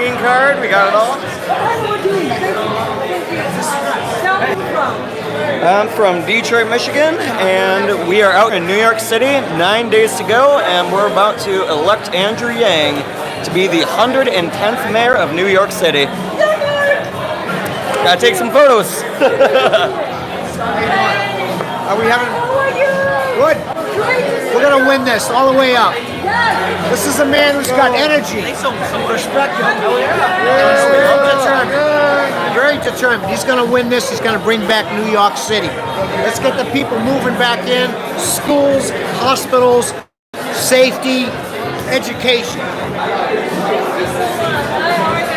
green card. We got it all. I'm from Detroit, Michigan, and we are out in New York City. 9 days to go, and we're about to elect Andrew Yang to be the 110th mayor of New York City. Gotta take some photos. Are we having? Good. We're gonna win this all the way up. This is a man who's got energy, perspective. Very determined. He's gonna win this. He's gonna bring back New York City. Let's get the people moving back in. Schools, hospitals, safety, education.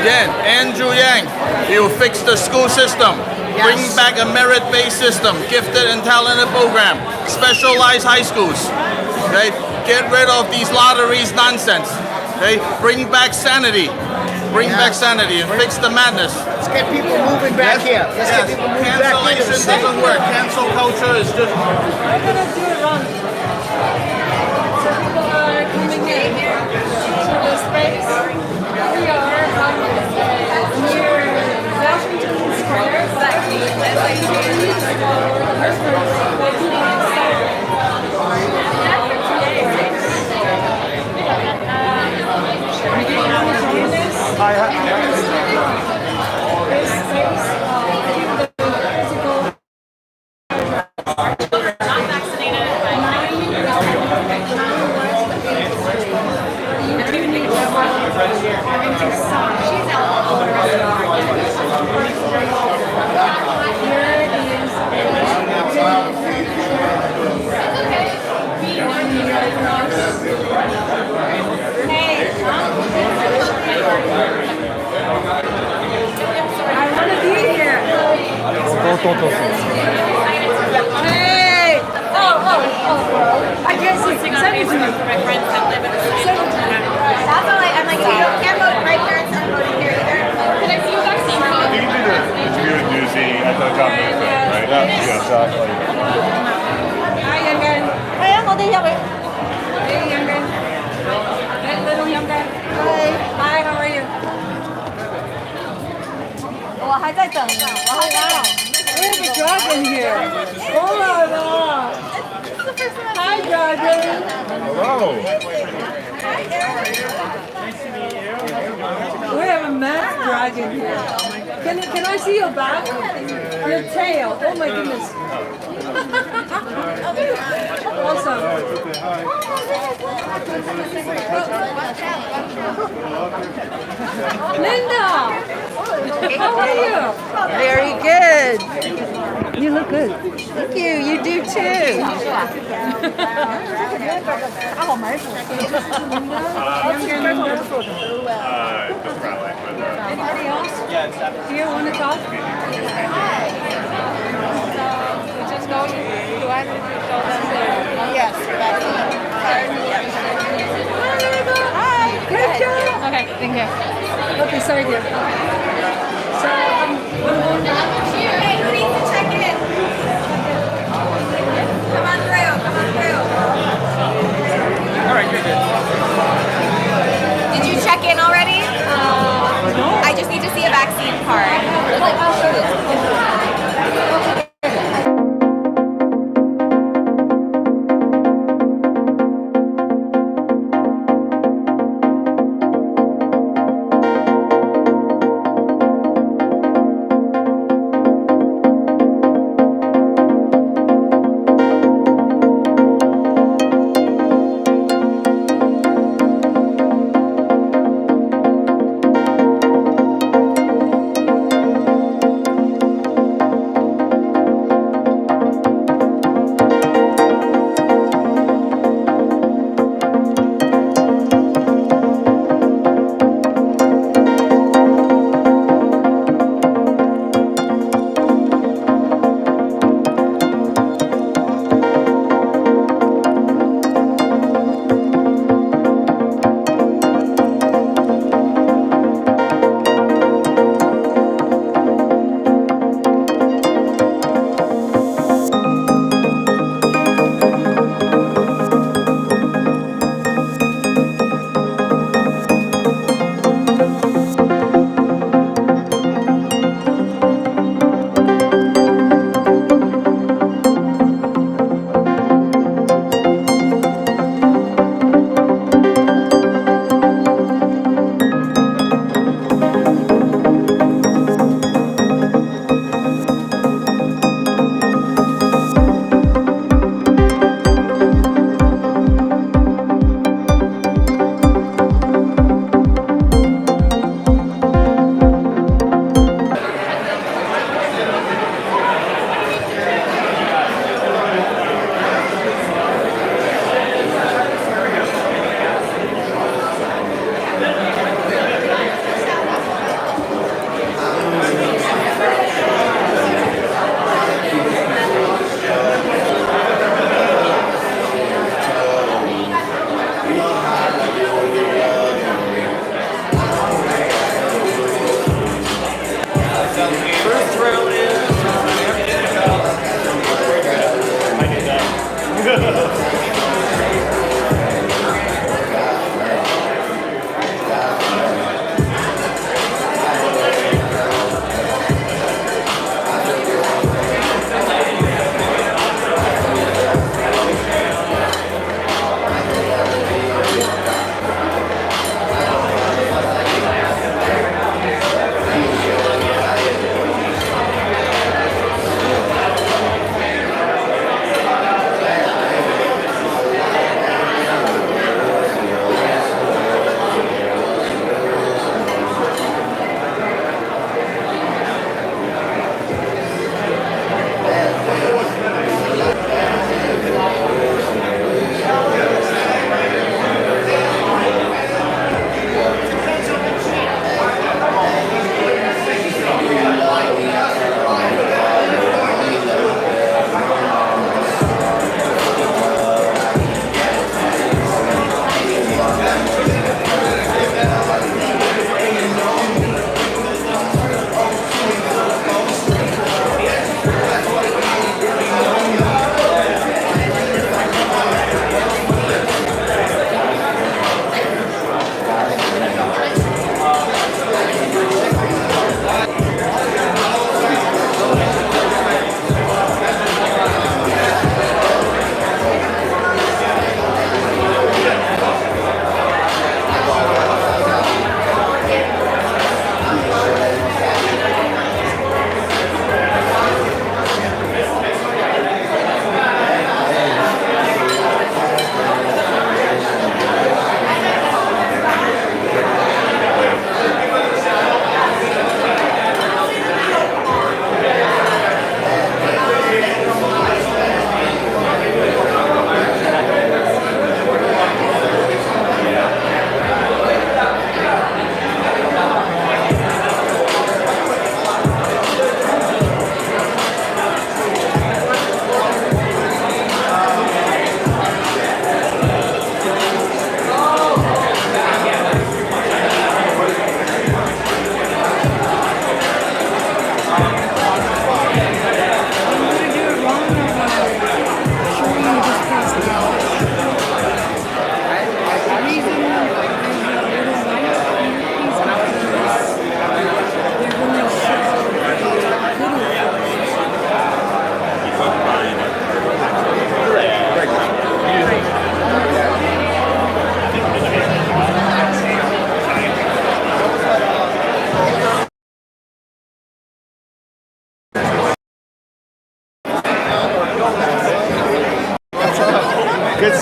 Again, Andrew Yang, he'll fix the school system. Yes. Bring back a merit-based system, gifted and talented program, specialized high schools. Okay, get rid of these lotteries nonsense. Okay, bring back sanity. Bring back sanity and fix the madness. Let's get people moving back here. Let's get people moving back here. Cancellation doesn't work. Cancel culture is just. I'm gonna do it wrong. So people are coming in to the space. We are near Washington Square. Hey! I guess it's My friends that live in the city. That's all I'm like, if you can't vote, my parents aren't voting here either. Can I see your vaccine card? You can do the Untitled Chapter thing, right? Yeah, exactly. Hi, young guy. Hey, young guy. That little young guy. Hi, how are you? 我还在等呢，我还在等。 We have a dragon here. Oh my god. Hi, dragon. Hello. We have a masked dragon here. Can I see your back? Your tail. Oh my goodness. Awesome. Linda, how are you? Very good. You look good. Thank you. You do too. Anybody else? Here want to talk? Just go. Do I need to show them the? Yes. Hi. Good job. Okay, thank you. Okay, sorry, dear. So, Hey, who needs to check in? Come on through, come on through. All right, good. Did you check in already? No. I just need to see a vaccine card. I'll show you.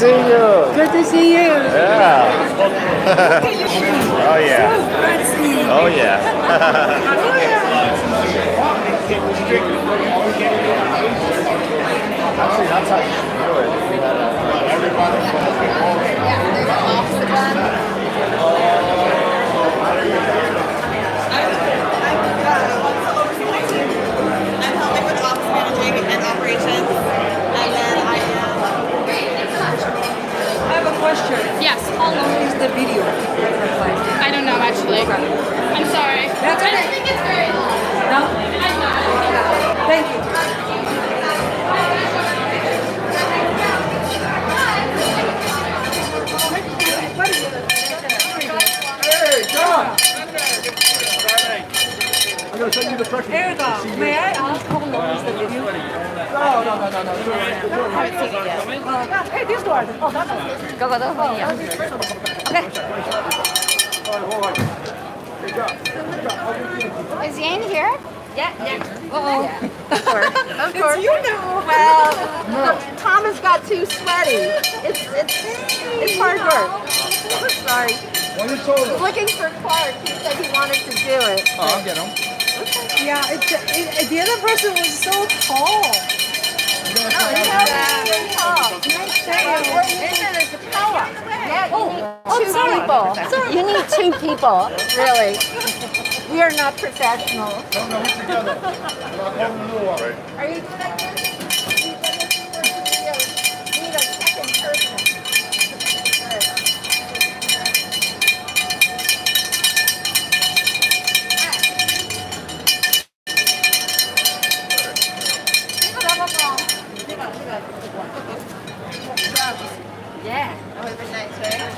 see you. Good to see you. Yeah. Oh yeah. Oh yeah. Actually, that's how you do it. I'm helping with office managing and operations, and then I am. I have a question. Yes. How long is the video? I don't know actually. I'm sorry. That's I okay. don't think it's very long. No? I'm not. Thank you. I'm going to send you the pressure. Here we go. May I ask how long is the video? No. Hey, this one. Oh, that's one. 个个都不一样。Is Yang here? Yeah. Uh-oh. Of course. It's you now. Well, Tom has got too sweaty. It's hard work. Sorry. He's looking for Clark. He said he wanted to do it. Oh, I'll get him. Yeah, the other person was so tall. Oh, he's really tall. Nice we're using it as a power. Yeah, you need two people. You need two people, really. We are not professionals. Are you good at this? You need a second person. Yeah. Oh, it'd be nice, right?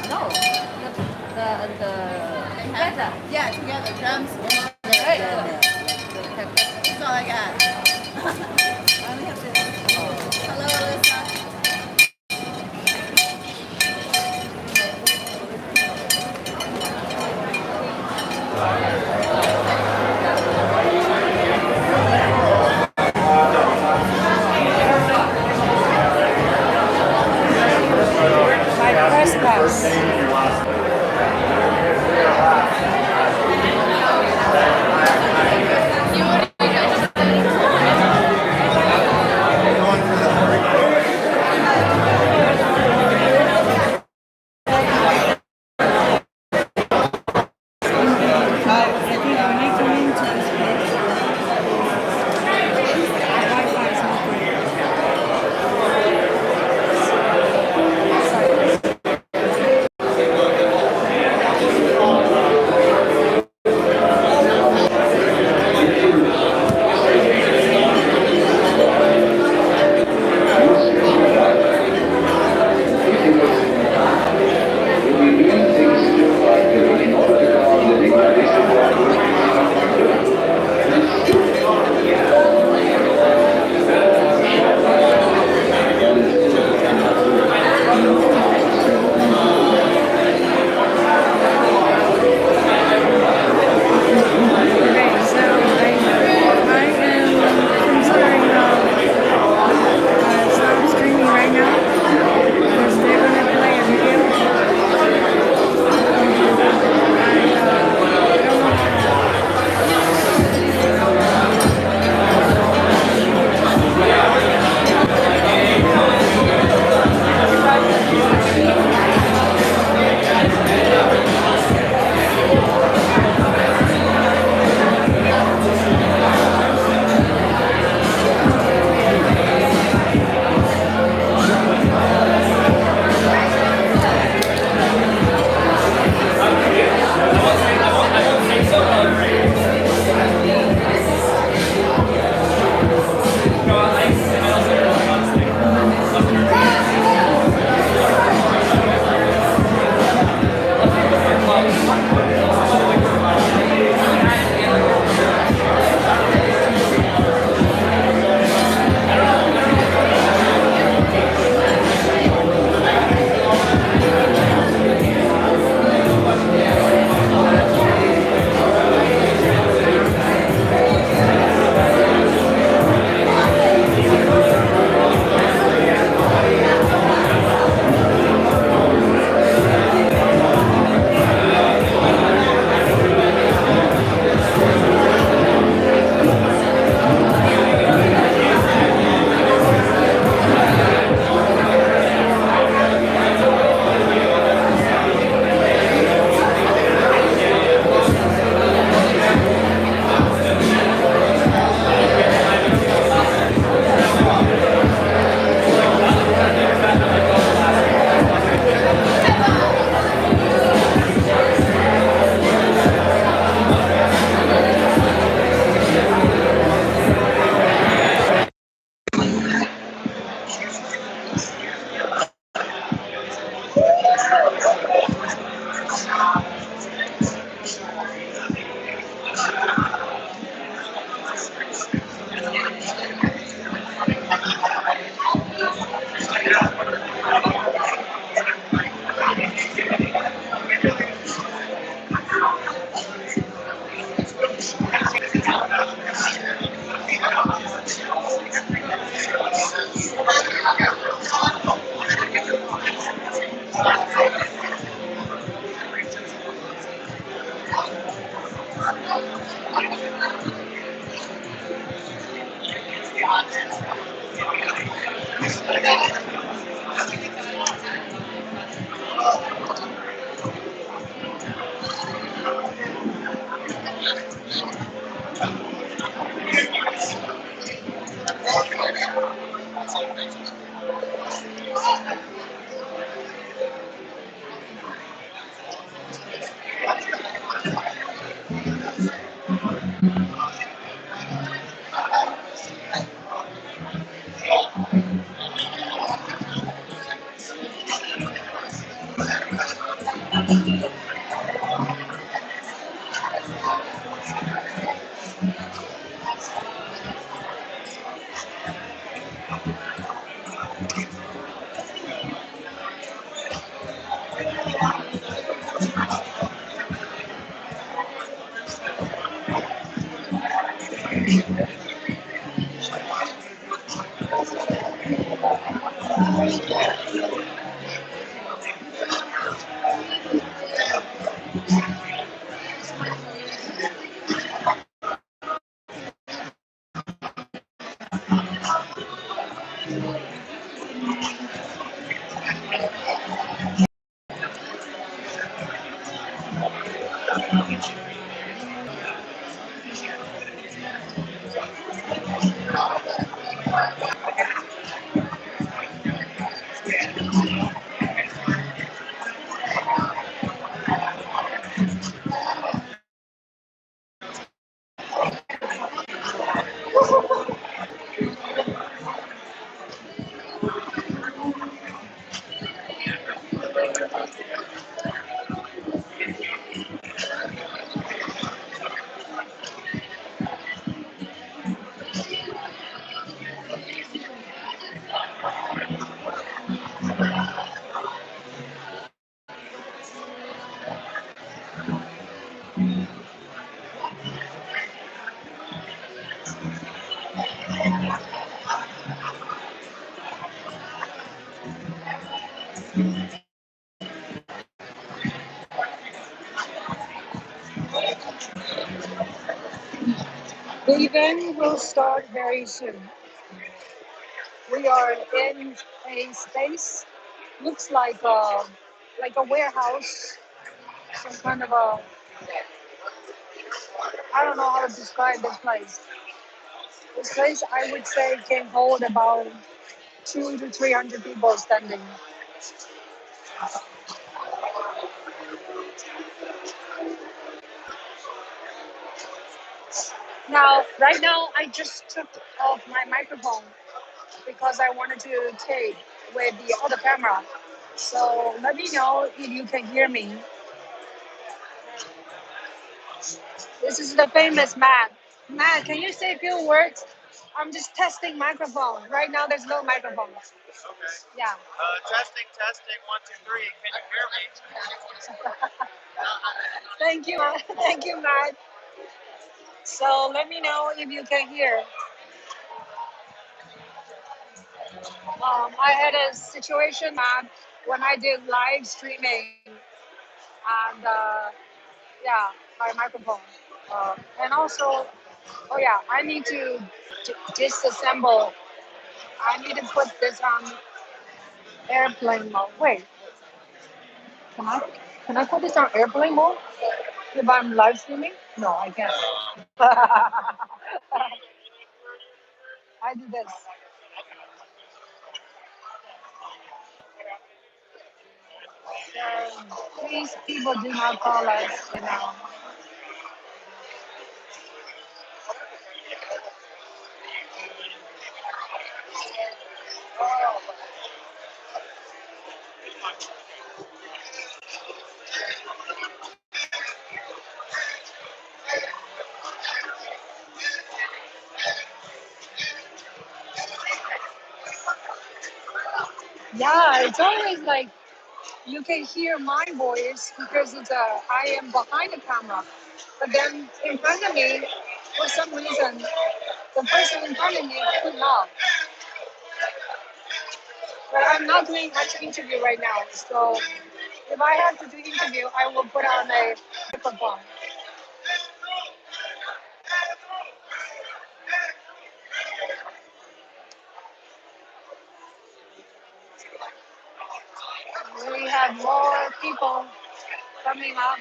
No. The together. Yeah, together, drums. Right. That's all I got. Hello, Alyssa. My press pass. The event will start very soon. We are in a space, looks like a warehouse, some kind of a, I don't know how to describe this place. This place, I would say, can hold about 200 to 300 people standing. Now, right now, I just took off my microphone because I wanted to take with the other camera. So let me know if you can hear me. This is the famous Matt. Matt, can you say a few words? I'm just testing microphone. Right now, there's no microphone. Yeah. Testing, testing, 1, 2, 3. Can you hear me? Thank you. Thank you, Matt. So let me know if you can hear. I had a situation, Matt, when I did live streaming, and yeah, my microphone. And also, oh yeah, I need to disassemble. I need to put this on airplane mode. Wait, can I can I put this on airplane mode if I'm live streaming? No, I can't. I do this. So please, people, do not call us. You know. Yeah, it's always like you can hear my voice because I am behind the camera. But then in front of me, for some reason, the person in front of me could not. But I'm not doing much interview right now. So if I have to do interview, I will put on a microphone. have more people coming up.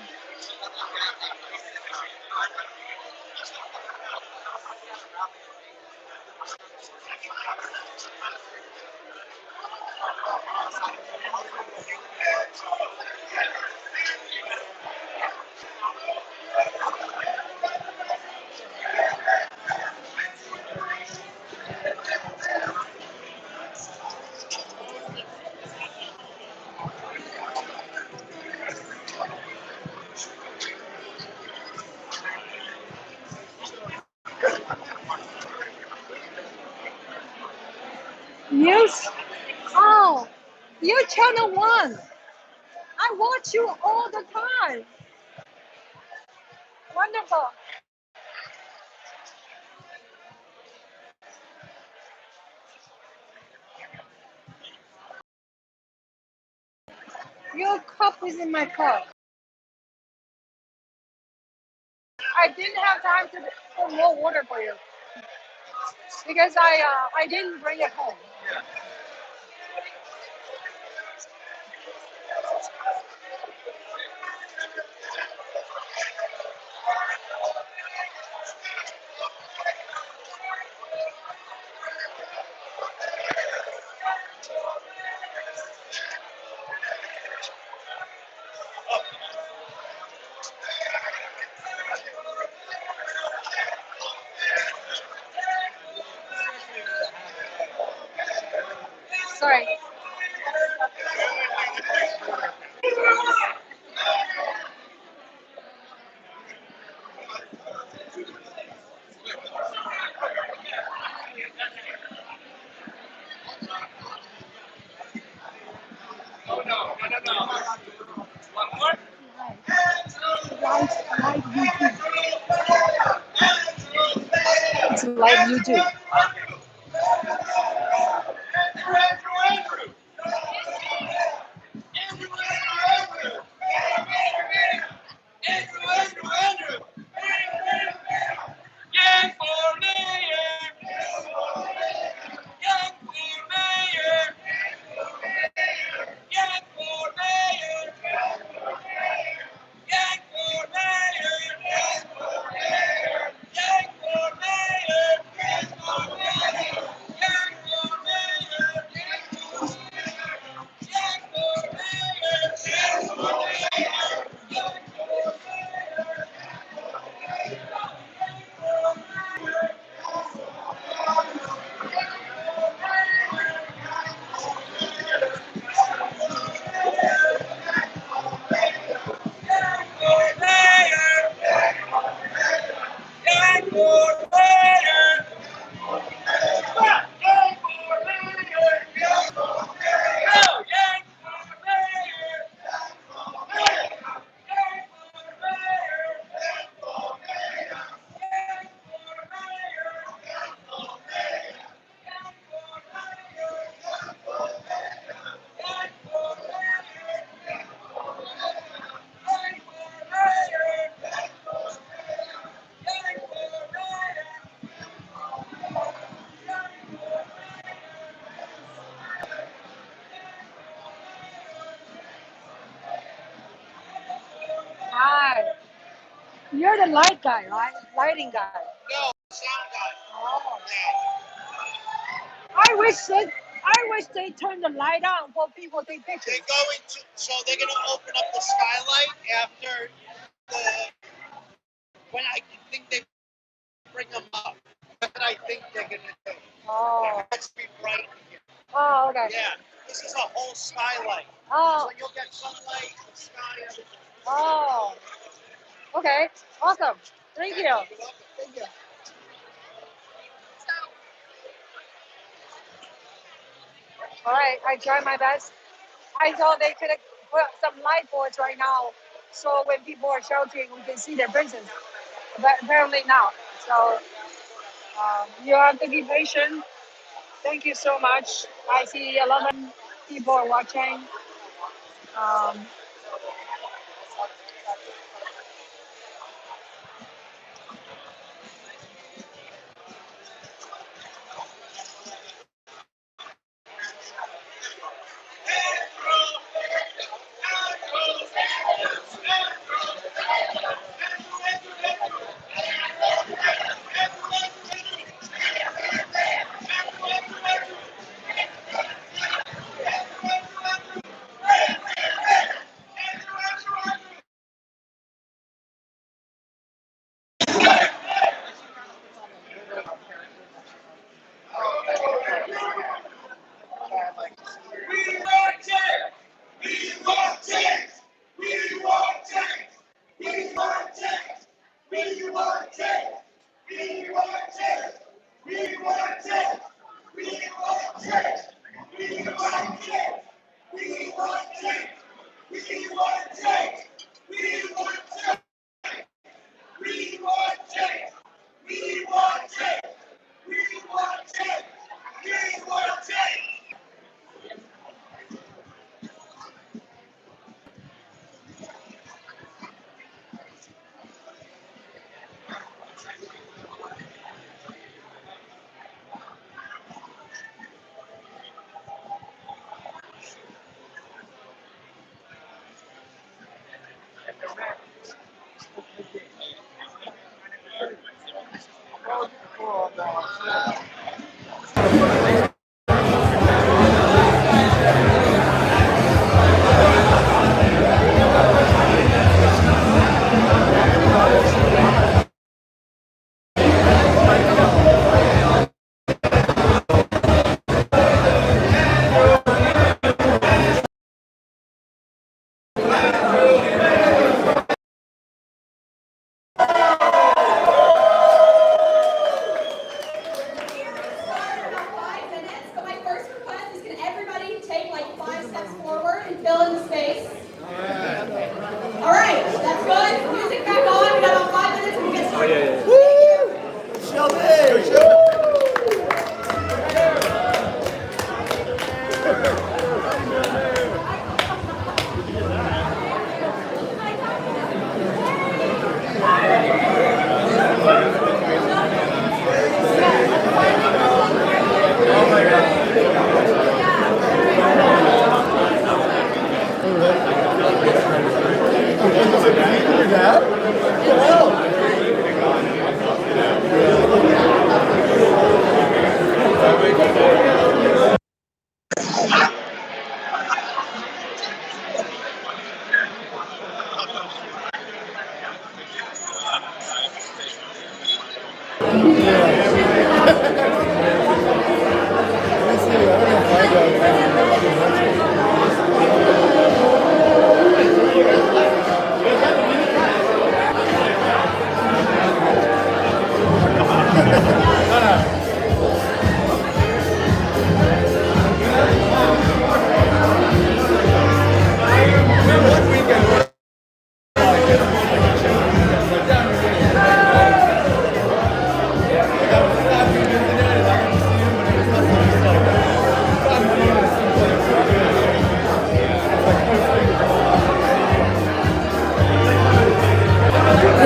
News? Oh, you channel one. I watch you all the time. Wonderful. Your cup is in my cup. I didn't have time to put more water for you because I didn't bring it home. Sorry. It's like YouTube. Hi. You're the light guy, right? Lighting guy. No, sound guy. Oh. I wish they turned the light on for people to take pictures. They're going to open up the skylight after when I think they bring them up. What I think they're going to do. Oh. Let's be bright here. Oh, okay. Yeah, this is a whole skylight. Oh. So you'll get sunlight, the sky, everything. Oh. Okay. Awesome. Thank you. Thank you. All right. I try my best. I thought they could put some light boards right now, so when people are shouting, we can see their faces. But apparently not. So you have to be patient. Thank you so much. I see a lot of people are watching. Um,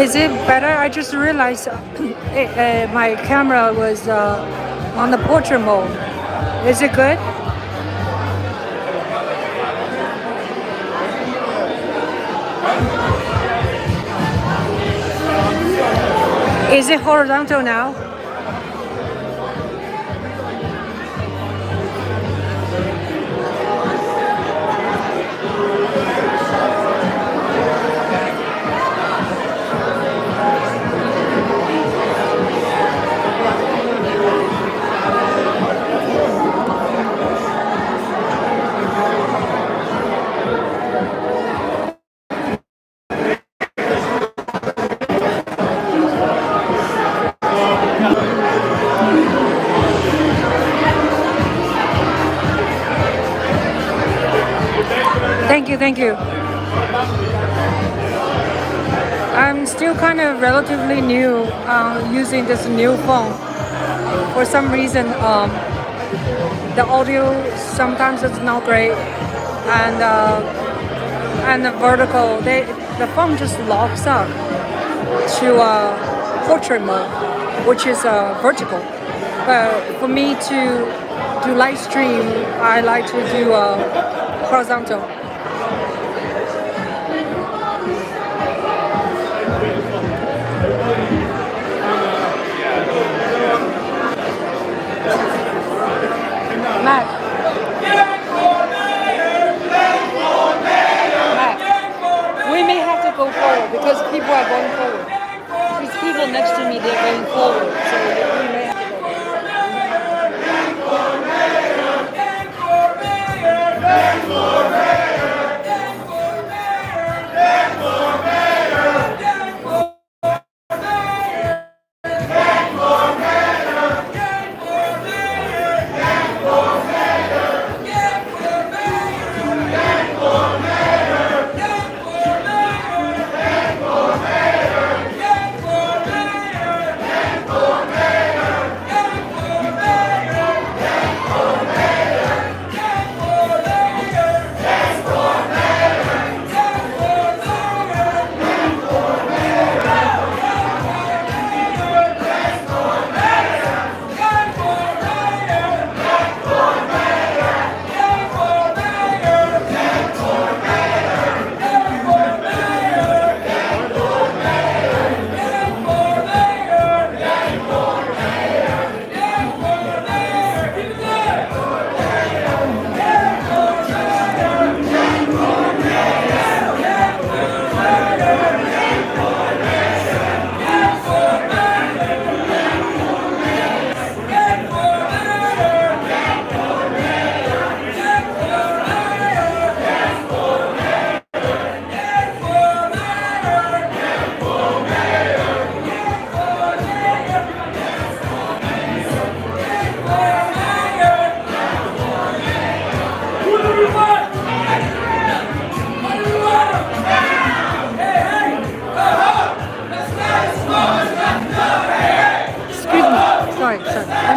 Is it better? I just realized my camera was on the portrait mode. Is it good? Is it horizontal now? Thank you. I'm still kind of relatively new using this new phone. For some reason, the audio sometimes is not great, and the vertical, the phone just locks up to portrait mode, which is vertical. But for me to do live stream, I like to do horizontal. Matt, we may have to go forward because people are going forward. These people next to me, they're going forward, so we may have to go.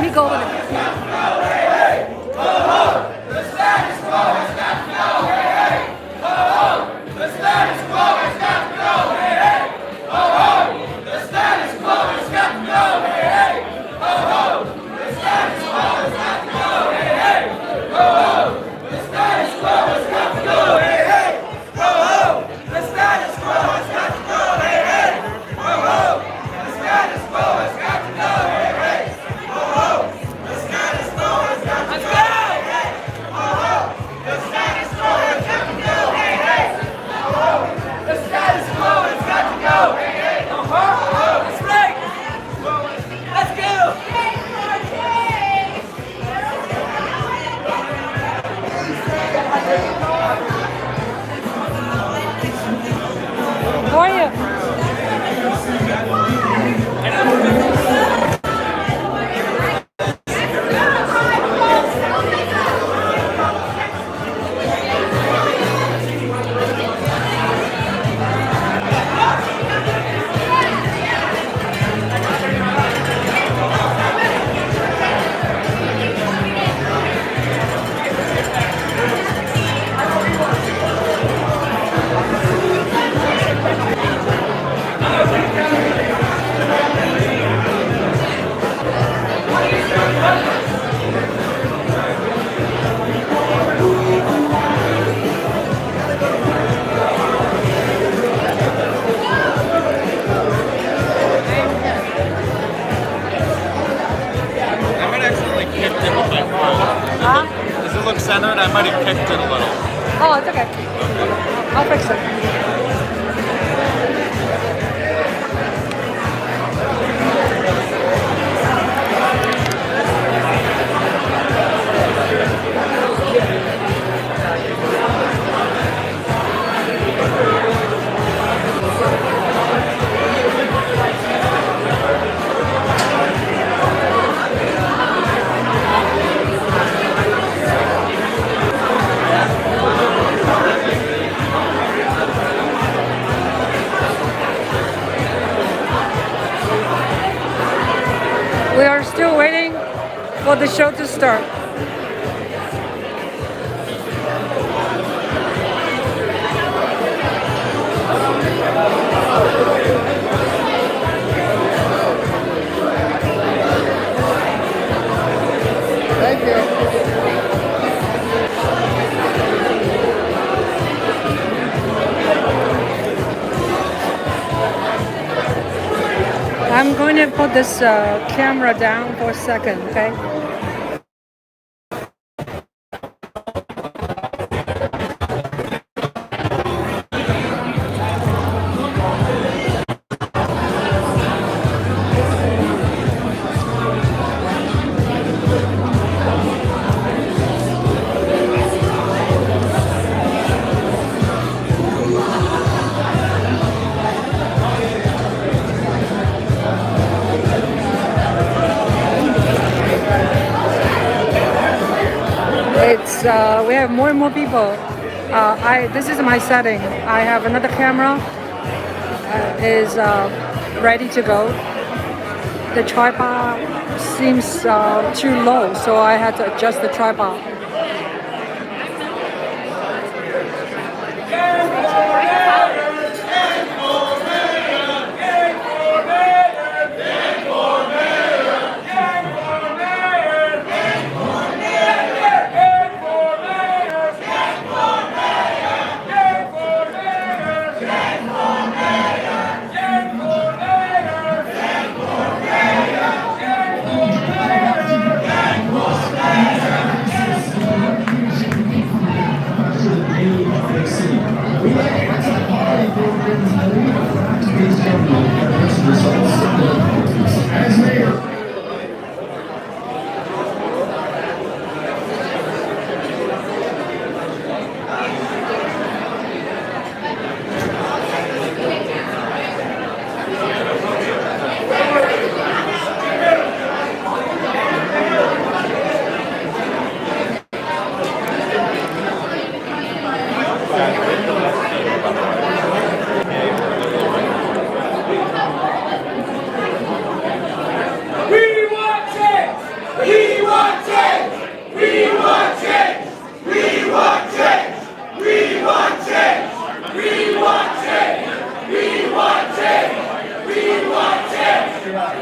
Let me go over there. How are you? I might accidentally kicked it with my foot. Huh? Does it look centered? I might have kicked it a little. Oh, it's okay. I'll fix it. We are still waiting for the show to start. Thank you. I'm going to put this camera down for a second, okay? It's we have more and more people. This is my setting. I have another camera is ready to go. The tripod seems too low, so I had to adjust the tripod.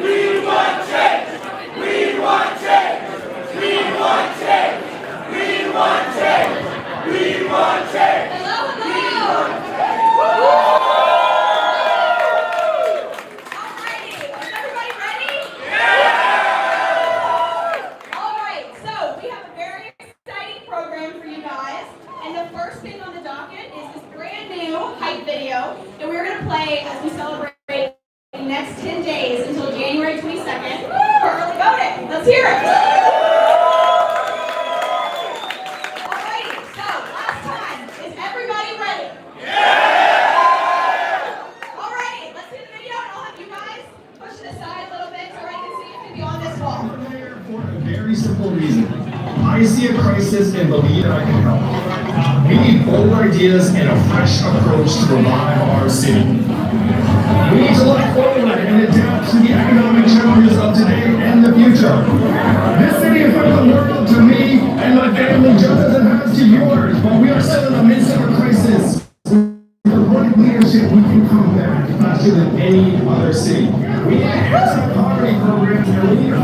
We want change! We want change! We want change! We want change! We want change! Hello, hello! Alrighty, is everybody ready? Yeah! Alright, so we have a very exciting program for you guys. And the first thing on the docket is this brand new hype video that we're going to play as we celebrate the next 10 days until January 22nd for early voting. Let's hear it! Alrighty, so last time, is everybody ready? Yeah! Alrighty, let's see the video and I'll have you guys push it aside a little bit so I can see it beyond this wall. For a very simple reason. I see a crisis and believe that I can help. We need bold ideas and a fresh approach to revive our city. We need to look forward and adapt to the economic challenges of today and the future. This city has meant the world to me and my family just as it has to yours, but we are still in the midst of a crisis. With the right leadership, we can come back faster than any other city. We need anti-poverty programs and we need a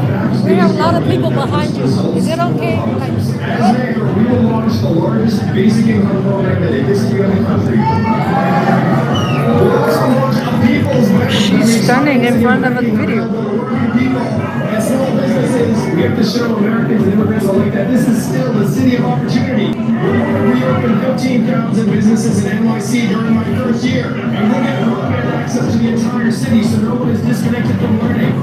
We have a lot of people behind you. Is it okay? As mayor, we will launch the largest basic income program in the history of the country. We'll also launch a people's bank. She's stunning in front of a video. And small businesses, we have to show Americans and immigrants alike that this is still the city of opportunity. We're going to reopen 15,000 businesses in NYC during my first year, and we'll get broadband access to the entire city so no one is disconnected from learning.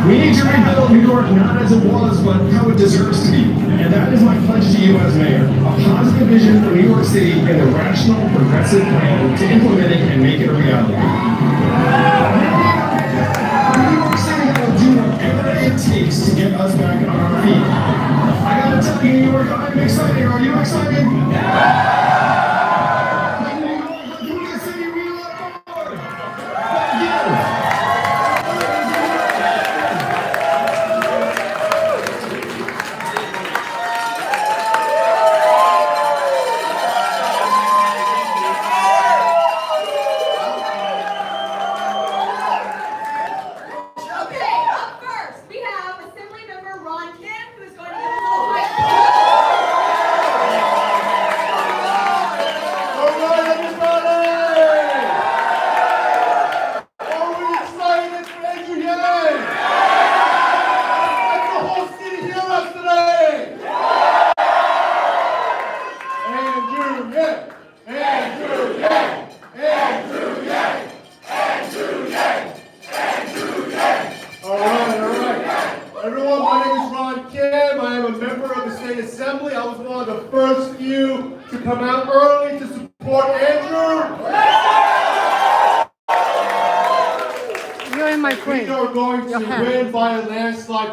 We need to rebuild New York not as it was, but how it deserves to be. And that is my pledge to you as mayor. A positive vision for New York City and a rational, progressive plan to implement it and make it a reality. New York City will do whatever it takes to get us back on our feet. I gotta tell you, New York, I'm excited. Are you excited?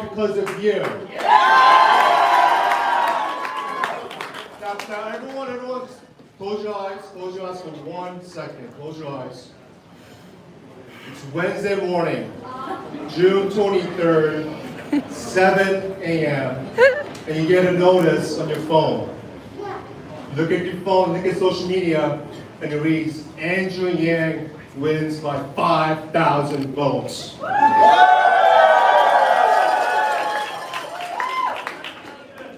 Because of you. Now, everyone, close your eyes for 1 second. Close your eyes. It's Wednesday morning, June 23rd, 7 a.m., and you get a notice on your phone. Look at your phone, look at social media, and it reads, Andrew Yang wins by 5,000 votes.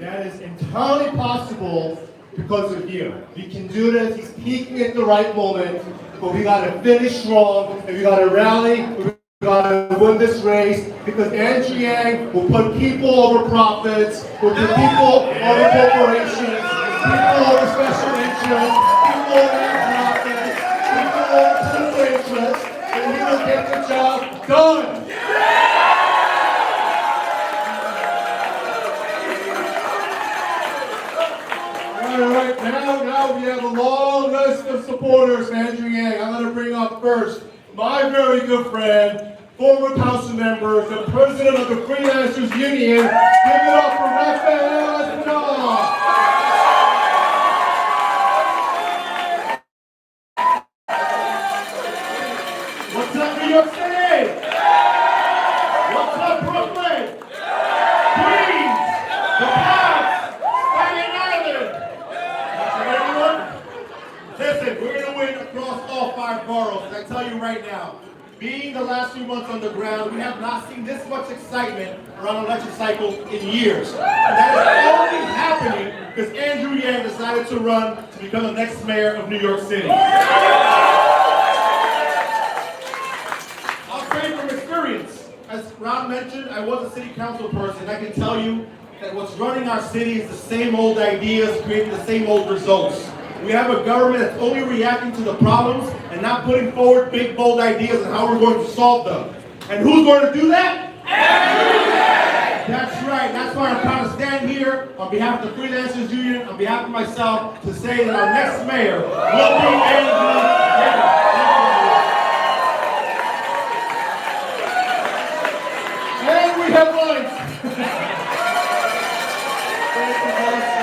That is entirely possible because of you. You can do this. He's peaking at the right moment, but we got to finish strong, and we got to rally. We got to win this race because Andrew Yang will put people over profits, will put people over corporations, people over special interests, people over nonprofits, people over political interests, and he will get the job done. Alright, now we have a long list of supporters for Andrew Yang. I'm going to bring up first my very good friend, former council member, the president of the Freelancers Union. Give it up for Raphael Espinal. What's up, New York City? What's up, Brooklyn? Queens, the Bronx, Staten Island. Everyone, listen, we're going to win across all 5 boroughs. I tell you right now, being the last few months months underground. We have not seen this much excitement around an election cycle in years. And that is only happening because Andrew Yang decided to run to become the next mayor of New York City. I'll tell you from experience. As Ron mentioned, I was a city council person. I can tell you that what's running our city is the same old ideas, creating the same old results. We have a government that's only reacting to the problems and not putting forward big, bold ideas on how we're going to solve them. And who's going to do that? That's right. That's why I'm proud to stand here on behalf of the Freelancers Union, on behalf of myself, to say that our next mayor will be Andrew Yang. And we have lunch.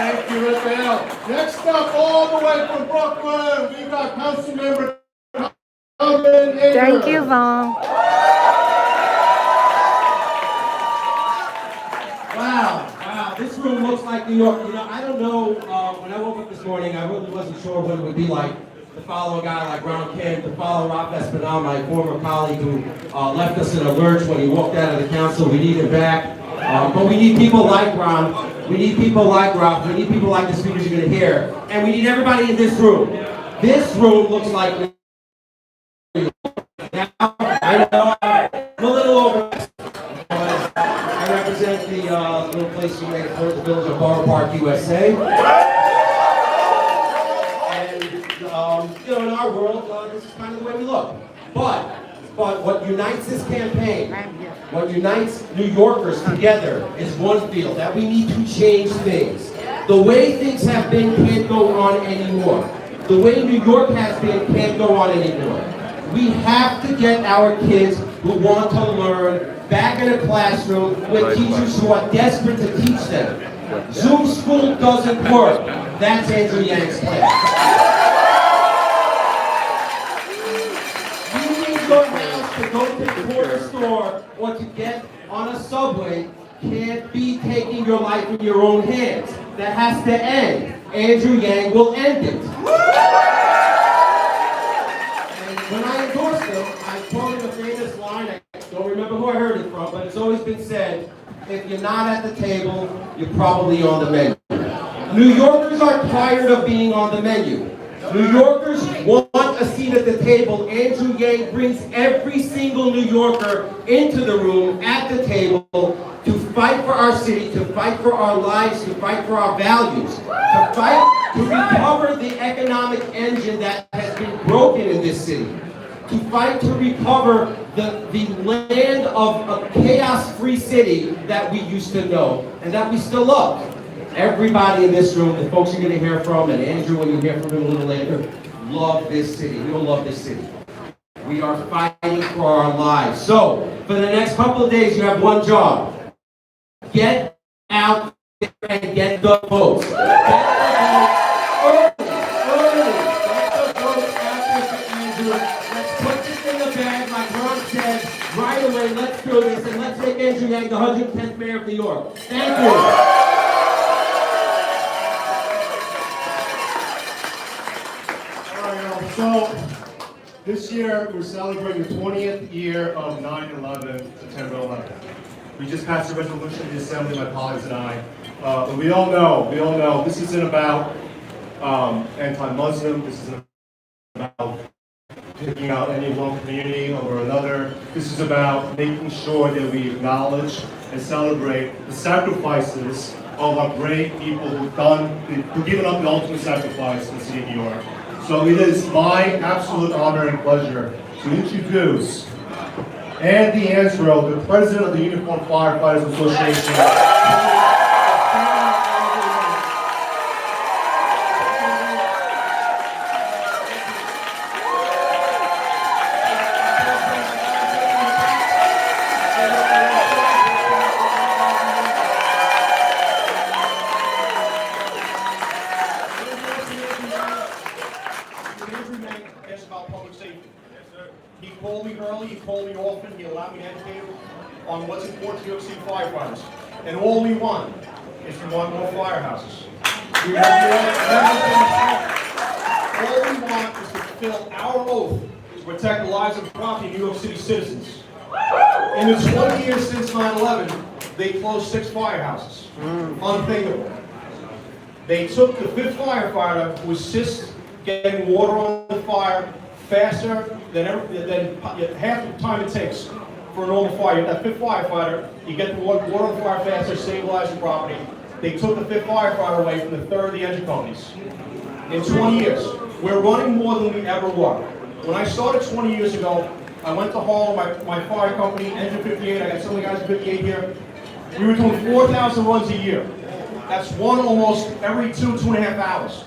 Thank you, Raphael. Next up, all the way from Brooklyn, we got Councilmember. Thank you, Vaughn. Wow, this room looks like New York. You know, I don't know, when I woke up this morning, I really wasn't sure what it would be like to follow a guy like Ron Kim, to follow Rob Espinal, my former colleague who left us in a lurch when he walked out of the council. We need him back. But we need people like Ron. We need people like Rob. We need people like the speakers you're going to hear. And we need everybody in this room. This room looks like New York. Now, I know I'm a little over. I represent the little place you made for the village of Borough Park, USA. And, you know, in our world, this is kind of the way we look. But what unites this campaign, what unites New Yorkers together is one field, that we need to change things. The way things have been can't go on anymore. The way New York has been can't go on anymore. We have to get our kids who want to learn back in a classroom with teachers who are desperate to teach them. Zoom school doesn't work. That's Andrew Yang's plan. You need your house to go to the corner store or to get on a subway can't be taking your life in your own hands. That has to end. Andrew Yang will end it. When I endorsed him, I quoted a famous line, I don't remember who I heard it from, but it's always been said, if you're not at the table, you're probably on the menu. New Yorkers are tired of being on the menu. New Yorkers want a seat at the table. Andrew Yang brings every single New Yorker into the room, at the table, to fight for our city, to fight for our lives, to fight for our values, to fight to recover the economic engine that has been broken in this city, to fight to recover the land of a chaos-free city that we used to know and that we still love. Everybody in this room, the folks you're going to hear from, and Andrew, when you hear from him a little later, love this city. We all love this city. We are fighting for our lives. So, for the next couple of days, you have one job. Get out there and get the votes. Get the votes early. Get the votes out there for Andrew. Let's put this in the bag, like Ron said, right away. Let's do this, and let's make Andrew Yang the 110th mayor of New York. Thank you. So, this year we're celebrating the 20th year of 9/11, September 11th. We just passed a resolution in the Assembly, my colleagues and I. But we all know, this isn't about anti-Muslim, this isn't about picking out any one community over another. This is about making sure that we acknowledge and celebrate the sacrifices of our brave people who've given up the ultimate sacrifice in the city of New York. So it is my absolute honor and pleasure to introduce Andy Ansbro, the president of the Uniformed Firefighters Association. He called me early, he called me often, he allowed me to educate him on what's important to New York City firefighters. And all we want is we want more firehouses. We want all we want is to fulfill our oath to protect the lives and property of New York City citizens. In the 20 years since 9/11, they closed 6 firehouses. Unthinkable. They took the 5th firefighter who assists getting water on the fire faster than half the time it takes for a normal fire. That 5th firefighter, you get the water on the fire faster, stabilize the property. They took the 5th firefighter away from the 3rd of the engine companies. In 20 years, we're running more than we ever were. When I started 20 years ago, I went to Harlem, my fire company, Engine 58, I got some of the guys in 58 here. We were doing 4,000 runs a year. That's one almost every 2.5 hours.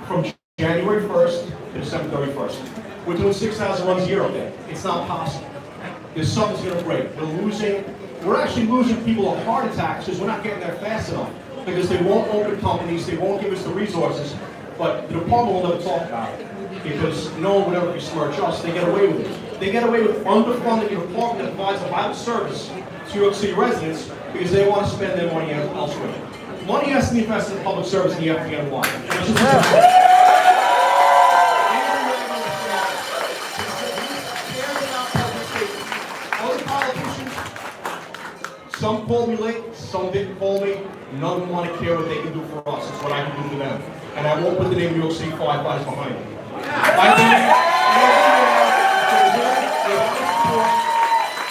From January 1st to December 31st. We're doing 6,000 runs a year up there. It's not possible. There's something's gonna break. We're actually losing people to heart attacks because we're not getting there fast enough. Because they won't open companies, they won't give us the resources, but the department will never talk about it. Because no one would ever besmirch us, they get away with it. They get away with underfunding a department that provides a vital service to New York City residents because they want to spend their money elsewhere. Money has to be invested in public service and you have to get one. Other politicians, some called me late, some didn't call me. None of them want to care what they can do for us. It's what I can do to them. And I won't put the name New York City firefighters behind it.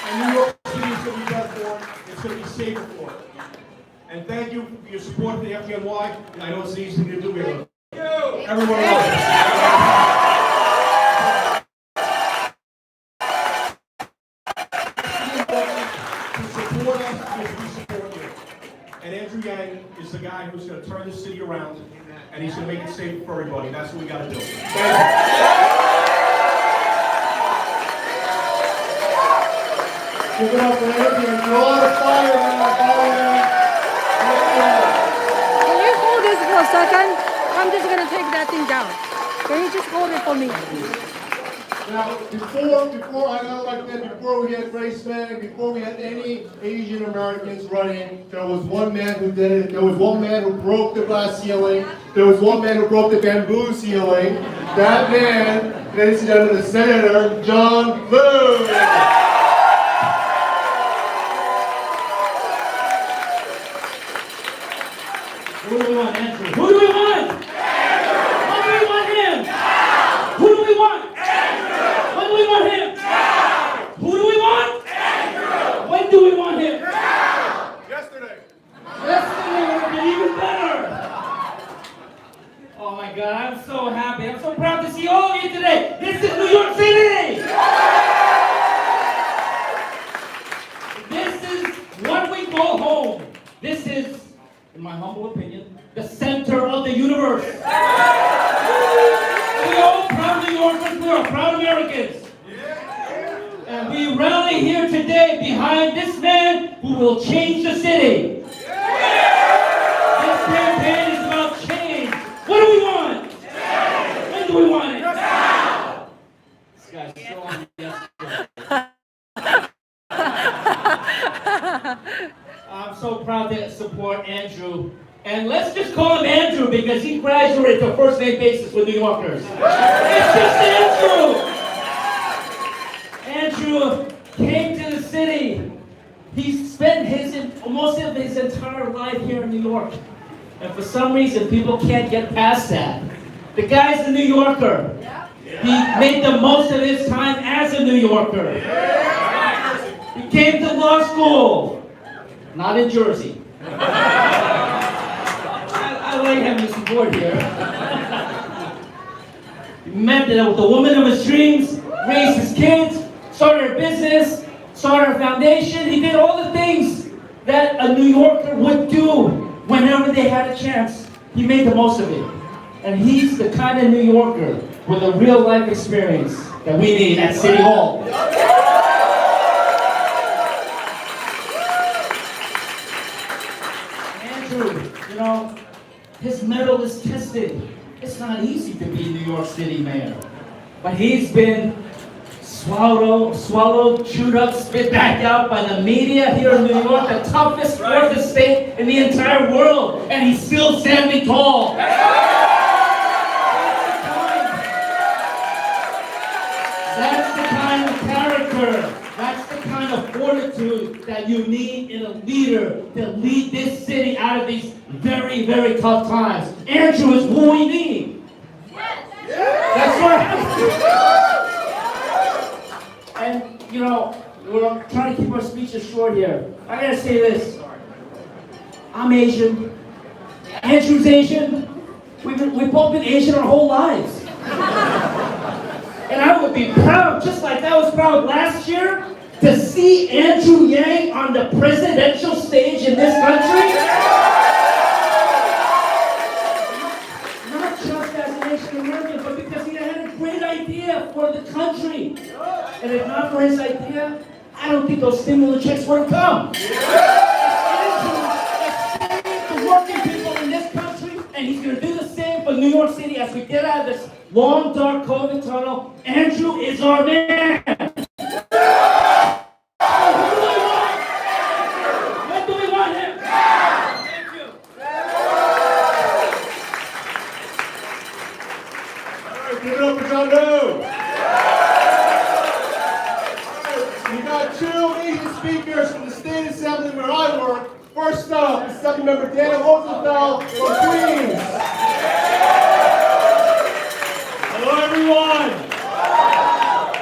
And New York City is going to be better for it. It's going to be safer for it. And thank you for your support for the FDNY. I know it's an easy thing to do here. Everyone else. And Andrew Yang is the guy who's going to turn this city around, and he's going to make it safe for everybody. That's what we got to do. Thank you. Give it up for Andrew. There's a lot of fire around the fire. Can you hold this for a second? I'm just going to take that thing down. Can you just hold it for me? Now, before I got like that, before we had racemen, before we had any Asian Americans running, there was one man who did it. There was one man who broke the glass ceiling. There was one man who broke the bamboo ceiling. That man, ladies and gentlemen, is Senator John Juhl. Who do we want, Andrew? Who do we want? Andrew! When do we want him? Now! Who do we want? Andrew! When do we want him? Now! Who do we want? Andrew! When do we want him? Now! Yesterday. Yesterday would have been even better. Oh my God, I'm so happy. I'm so proud to see all of you today. This is New York City. This is what we call home. This is, in my humble opinion, the center of the universe. We are all proud New Yorkers, we are proud Americans. And we rally here today behind this man who will change the city. This campaign is about change. What do we want? When do we want it? Now! This guy's so on I'm so proud to support Andrew. And let's just call him Andrew because he graduated to first name basis with New Yorkers. It's just Andrew. Andrew came to the city. He spent most of his entire life here in New York. And for some reason, people can't get past that. The guy's a New Yorker. He made the most of his time as a New Yorker. He came to law school. Not in Jersey. I like having the support here. He met the woman of his dreams, raised his kids, started a business, started a foundation. He did all the things that a New Yorker would do whenever they had a chance. He made the most of it. And he's the kind of New Yorker with a real life experience that we need at City Hall. You know, his mettle is tested. It's not easy to be New York City mayor. But he's been swallowed, chewed up, spit back out by the media here in New York, the toughest fourth estate in the entire world. And he's still standing tall. That's the kind of character. That's the kind kind of fortitude that you need in a leader to lead this city out of these very, very tough times. Andrew is who we need. That's right. And, you know, we're trying to keep our speeches short here. I gotta say this. I'm Asian. Andrew's Asian. We've both been Asian our whole lives. And I would be proud, just like I was proud last year, to see Andrew Yang on the presidential stage in this country. Not just as an Asian American, but because he had a great idea for the country. And if not for his idea, I don't think those stimulus checks would have come. The working people in this country, and he's going to do the same for New York City as we get out of this long, dark COVID tunnel. Andrew is our man. What do we want him? Thank you. All right, give it up for John Doe. We got two amazing speakers from the State Assembly where I work. First up, Assembly Member Daniel Rosenfeld from Queens. Hello, everyone.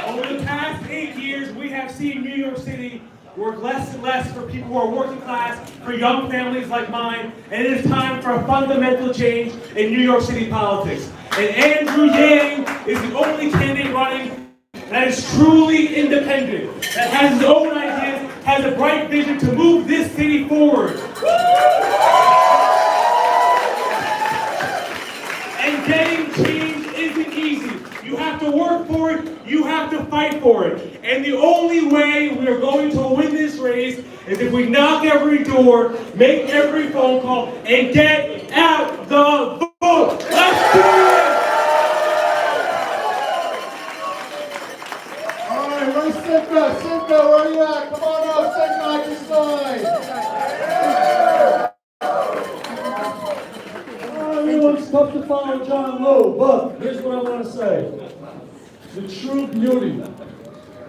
Over the past 8 years, we have seen New York City work less and less for people who are working class, for young families like mine, and it is time for a fundamental change in New York City politics. And Andrew Yang is the only candidate running that is truly independent, that has his own ideas, has a bright vision to move this city forward. And getting change isn't easy. You have to work for it, you have to fight for it. And the only way we are going to win this race is if we knock every door, make every phone call, and get out the vote. Let's do it! Where's Simba? Simba, where are you at? Come on up, Simba, I can sign. Everyone's tough to follow John Lowe, but here's what I want to say. The true beauty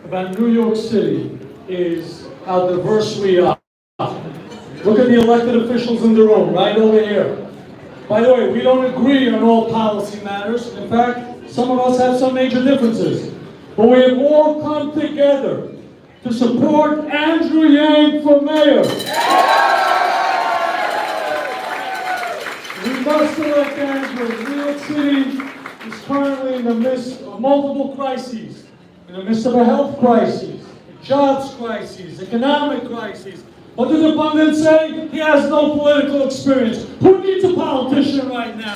about New York City is how diverse we are. Look at the elected officials in the room, right over here. By the way, we don't agree on all policy matters. In fact, some of us have some major differences. But we have all come together to support Andrew Yang for mayor. We must elect Andrew. New York City is currently in the midst of multiple crises. In the midst of a health crisis, a jobs crisis, economic crisis. What did the pundit say? He has no political experience. Who needs a politician right now?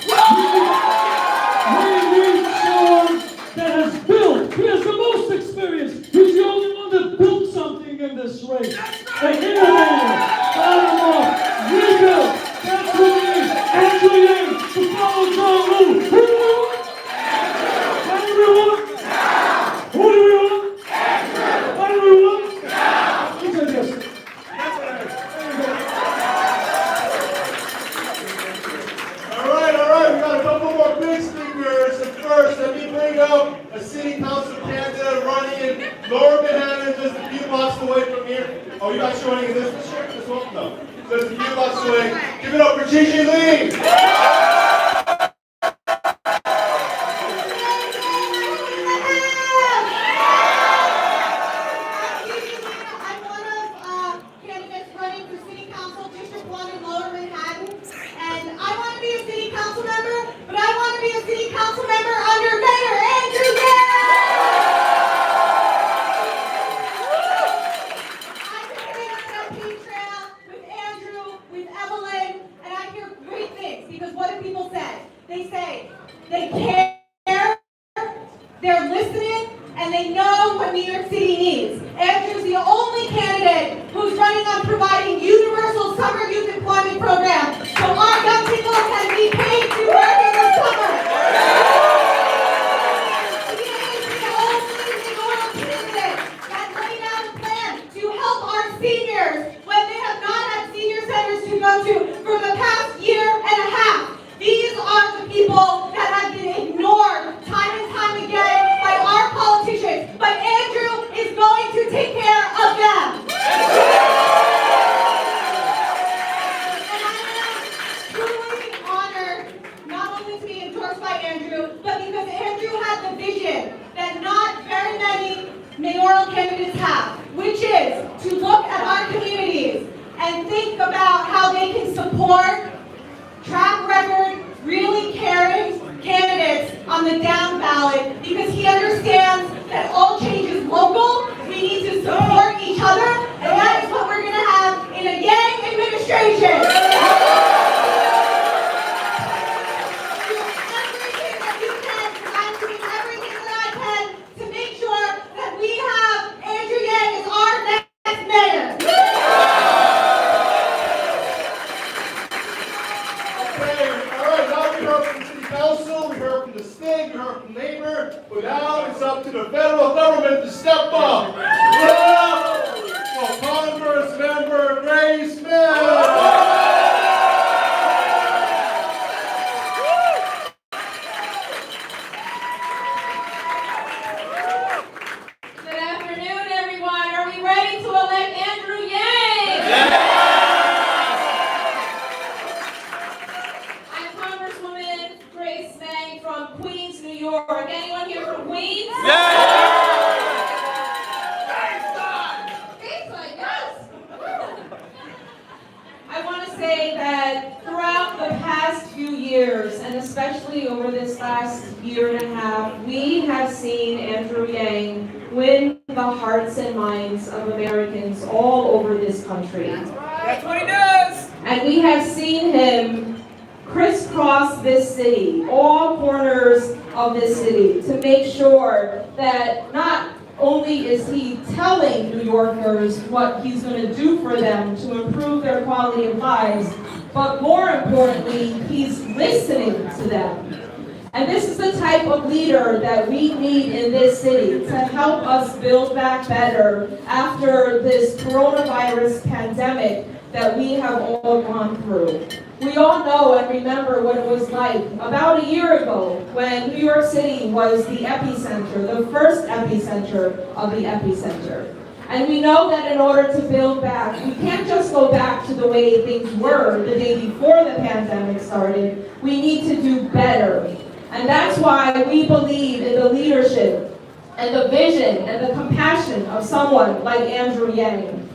We need someone that has built. He has the most experience. He's the only one that built something in this race. An innovator, bottom up, rebuild. That's what we need. Andrew Yang to follow John Woo. Who do we want? What do we want? Who do we want? What do we want? Who said yes? That's what I heard. All right, we got a couple more big speakers. And first, let me bring up a city council candidate running in Lower Manhattan, just a few blocks away from here. Oh, you're not showing in this picture? This one? No. Just a few blocks away. Give it up for Ching. But Andrew is going to take care of them. the down ballot because he understands that all change is local. We need to support each other, and that is what we're going to have in a Yang administration. But now it's up to the federal government to step up. Yeah! For Congress member Ray Smith. Anyone here from Queens? I want to say that throughout the past few years, and especially over this last year and a half, we have seen Andrew Yang win the hearts and minds of Americans all over this country. That's what he does! And we have seen him crisscross this city, all corners of this city, to make sure that not only is he telling New Yorkers what he's going to do for them to improve their quality of lives, but more importantly, he's listening to them. And this is the type of leader that we need in this city to help us build back better after this coronavirus pandemic that we have all gone through. We all know and remember what it was like about a year ago when New York City was the epicenter, the first epicenter of the epicenter. And we know that in order to build back, we can't just go back to the way things were the day before the pandemic started. We need to do better. And that's why we believe in the leadership and the vision and the compassion of someone like Andrew Yang.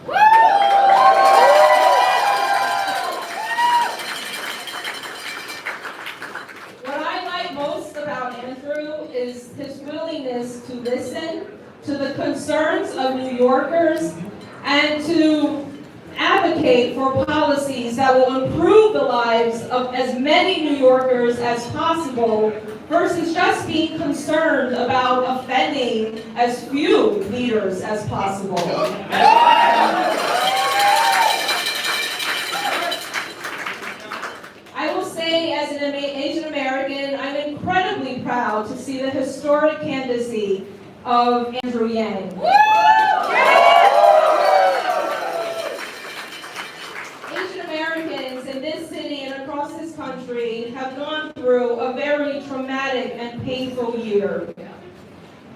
Is his willingness to listen to the concerns of New Yorkers and to advocate for policies that will improve the lives of as many New Yorkers as possible versus just being concerned about offending as few leaders as possible. I will say, as an Asian American, I'm incredibly proud to see the historic candidacy of Andrew Yang. Asian Americans in this city and across this country have gone through a very traumatic and painful year.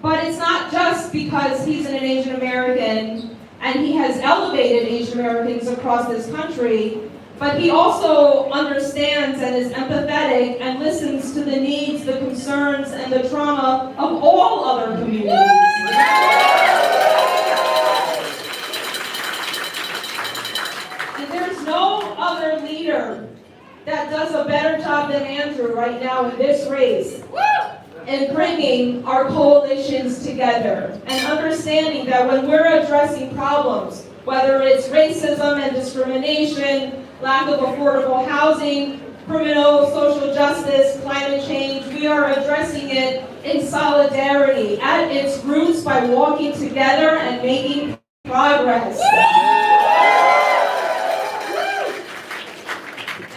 But it's not just because he's an Asian American and he has elevated Asian Americans across this country, but he also understands and is empathetic and listens to the needs, the concerns, and the trauma of all other communities. And there's no other leader that does a better job than Andrew right now in this race in bringing our coalitions together and understanding that when we're addressing problems, whether it's racism and discrimination, lack of affordable housing, criminal social justice, climate change, we are addressing it in solidarity at its roots by walking together and making progress.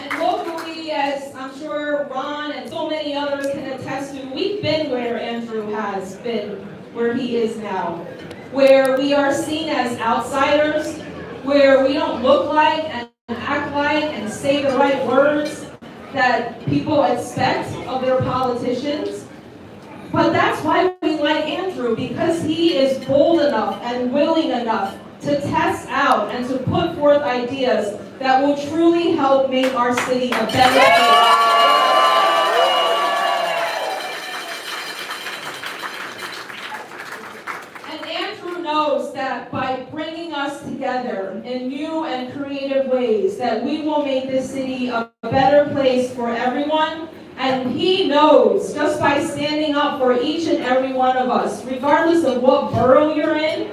And locally, as I'm sure Ron and so many others can attest to, we've been where Andrew has been, where he is now, where we are seen as outsiders, where we don't look like and act like and say the right words that people expect of their politicians. But that's why we like Andrew, because he is bold enough and willing enough to test out and to put forth ideas that will truly help make our city a better place. Knows that by bringing us together in new and creative ways that we will make this city a better place for everyone And he knows, just by standing up for each and every one of us, regardless of what borough you're in,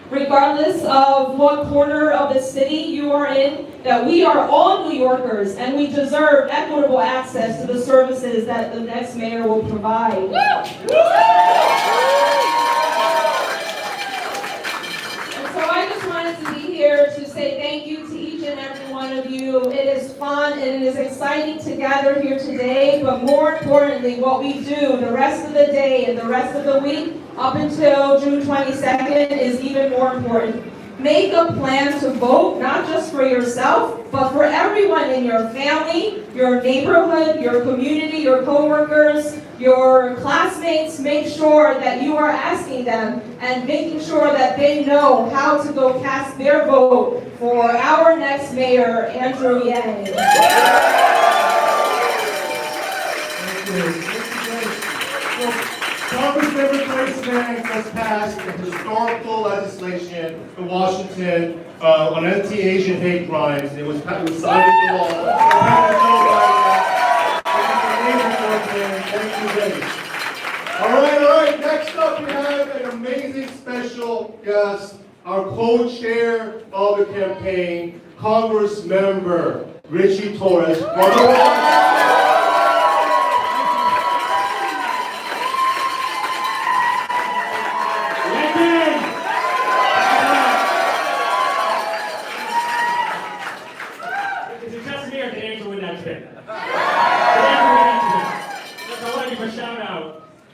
regardless of what corner of the city you are in, that we are all New Yorkers and we deserve equitable access to the services that the next mayor will provide. So I just wanted to be here to say thank you to each and every one of you. It is fun and it is exciting to gather here today, but more importantly, what we do the rest of the day and the rest of the week up until June 22nd is even more important. Make a plan to vote, not just for yourself, but for everyone in your family, your neighborhood, your community, your coworkers, your classmates. Make sure that you are asking them and making sure that they know how to go cast their vote for our next mayor, Andrew Yang. Congressmember Yang has passed a historical legislation in Washington on anti-Asian hate crimes. It was signed into law. All right. Next up, we have an amazing special guest, our co-chair of the campaign, Congress member Richie Torres.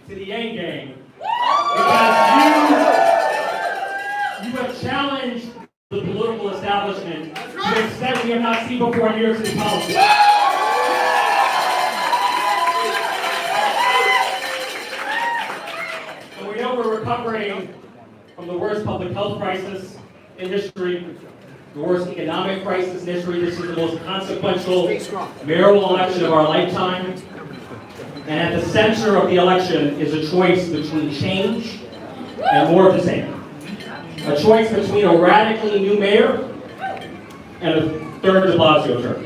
To the Yang Gang, because you have challenged the political establishment to an extent we have not seen before in New York City politics. And we know we're recovering from the worst public health crisis in history, the worst economic crisis in history. This is the most consequential mayoral election of our lifetime. And at the center of the election is a choice between change and more of the same. A choice between a radically new mayor and a third de Blasio term.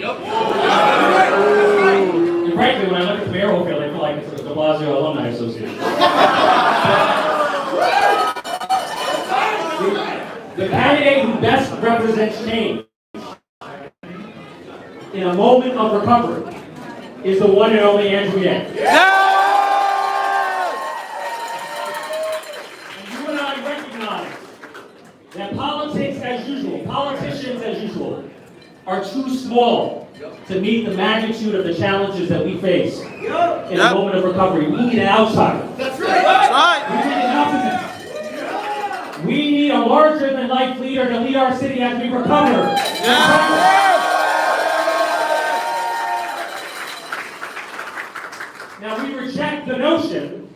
And frankly, when I look at the mayoral field, I feel like it's a de Blasio Alumni Association. The candidate who best represents change in a moment of recovery is the one and only Andrew Yang. And you and I recognize that politics as usual, politicians as usual, are too small to meet the magnitude of the challenges that we face in a moment of recovery. We need an outsider. That's right. That's right. We need an opposite. We need a larger-than-life leader to lead our city as we recover. Now, we reject the notion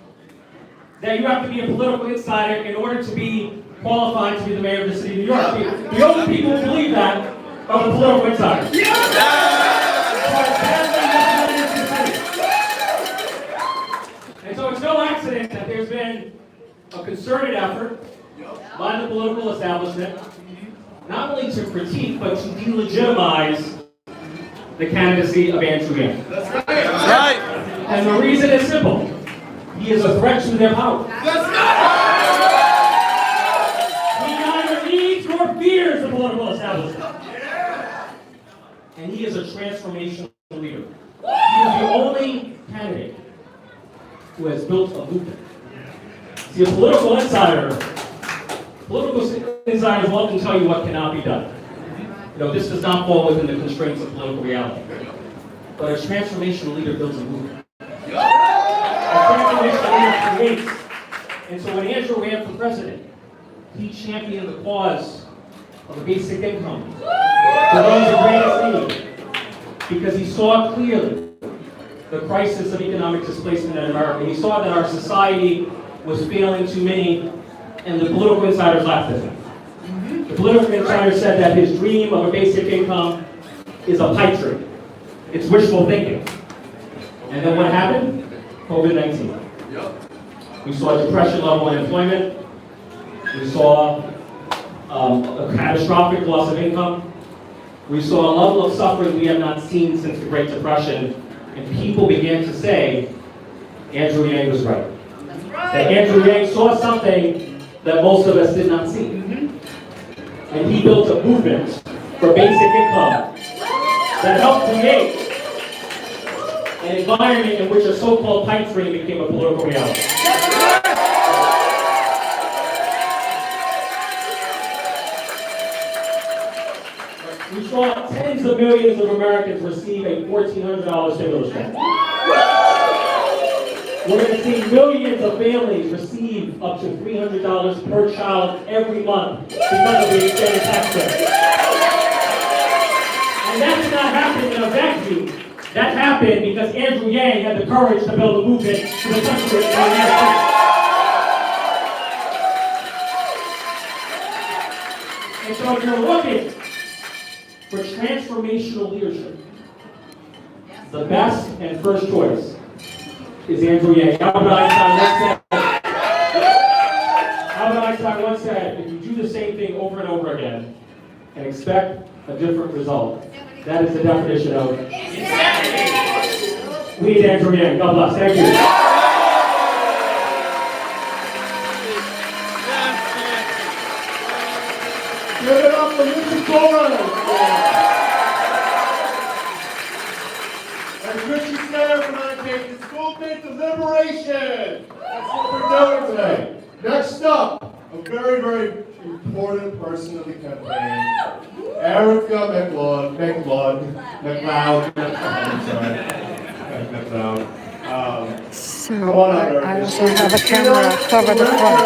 that you have to be a political insider in order to be qualified to be the mayor of the city of New York. The only people who believe that are the political insiders. And so it's no accident that there's been a concerted effort by the political establishment not only to critique, but to delegitimize the candidacy of Andrew Yang. That's right. That's right. And the reason is simple. He is a threat to their power. He neither needs nor fears the political establishment. And he is a transformational leader. He is the only candidate who has built a movement. See, political insiders often tell you what cannot be done. You know, this does not fall within the constraints of political reality. But a transformational leader builds a movement. Creates. And so when Andrew ran for president, he championed the cause of a basic income for those in greatest need, because he saw clearly the crisis of economic displacement in America. He saw that our society was failing too many, and the political insiders laughed at him. The political insider said that his dream of a basic income is a pipe dream. It's wishful thinking. And then what happened? COVID-19. We saw depression-level unemployment. We saw a catastrophic loss of income. We saw a level of suffering we have not seen since the Great Depression And people began to say, Andrew Yang was right. That Andrew Yang saw something that most of us did not see. And he built a movement for basic income that helped create an environment in which a so-called pipe dream became a political reality. We saw tens of millions of Americans receive a $1,400 stimulus check. We're going to see millions of families receive up to $300 per child every month because of the extended tax credit. And that did not happen in a vacuum. That happened because Andrew Yang had the courage to build a movement to the country. And so if you're looking for transformational leadership, the best and first choice is Andrew Yang. Albert Einstein once said, if you do the same thing over and over again and expect a different result, that is the definition of insanity. We need Andrew Yang. God bless. Thank you. Give it up for Mr. Torres. And Christian Slayer from Untitled Chapter to Liberation. That's what we're doing today. Next up, a very, very important person of the campaign, Erica McLeod. So I also have a camera cover the front.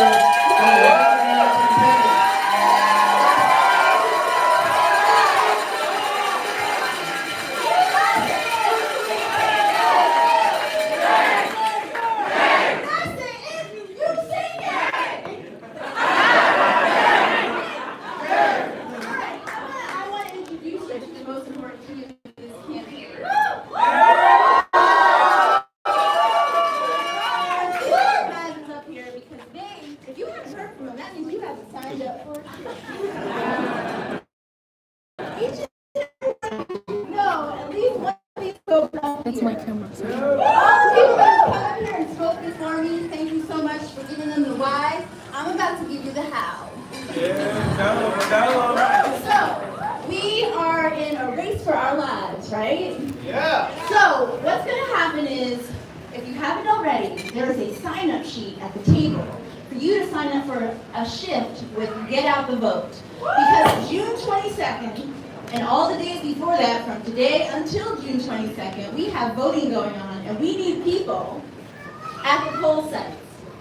That's my camera. All the people that come up here and spoke before me, thank you so much for giving them the why. I'm about to give you the how. So, we are in a race for our lives, right? Yeah. So, what's going to happen is, if you haven't already, there is a sign-up sheet at the table for you to sign up for a shift with Get Out the Vote. Because June 22nd, and all the days before that, from today until June 22nd, we have voting going on, and we need people at the poll sites,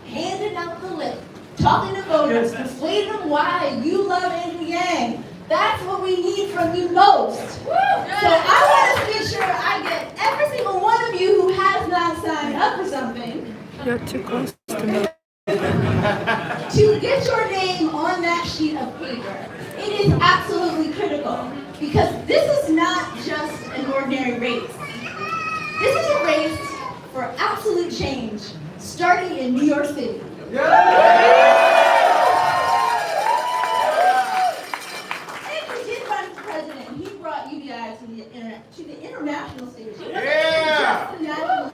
handing out the list, talking to voters, persuading them why you love Andrew Yang. That's what we need from you most. So I want to make sure I get every single one of you who has not signed up for something. You're too close to me. To get your name on that sheet of paper. It is absolutely critical because this is not just an ordinary race. This is a race for absolute change, starting in New York City. If he did run for president, he brought you guys to the international stage. It wasn't just the national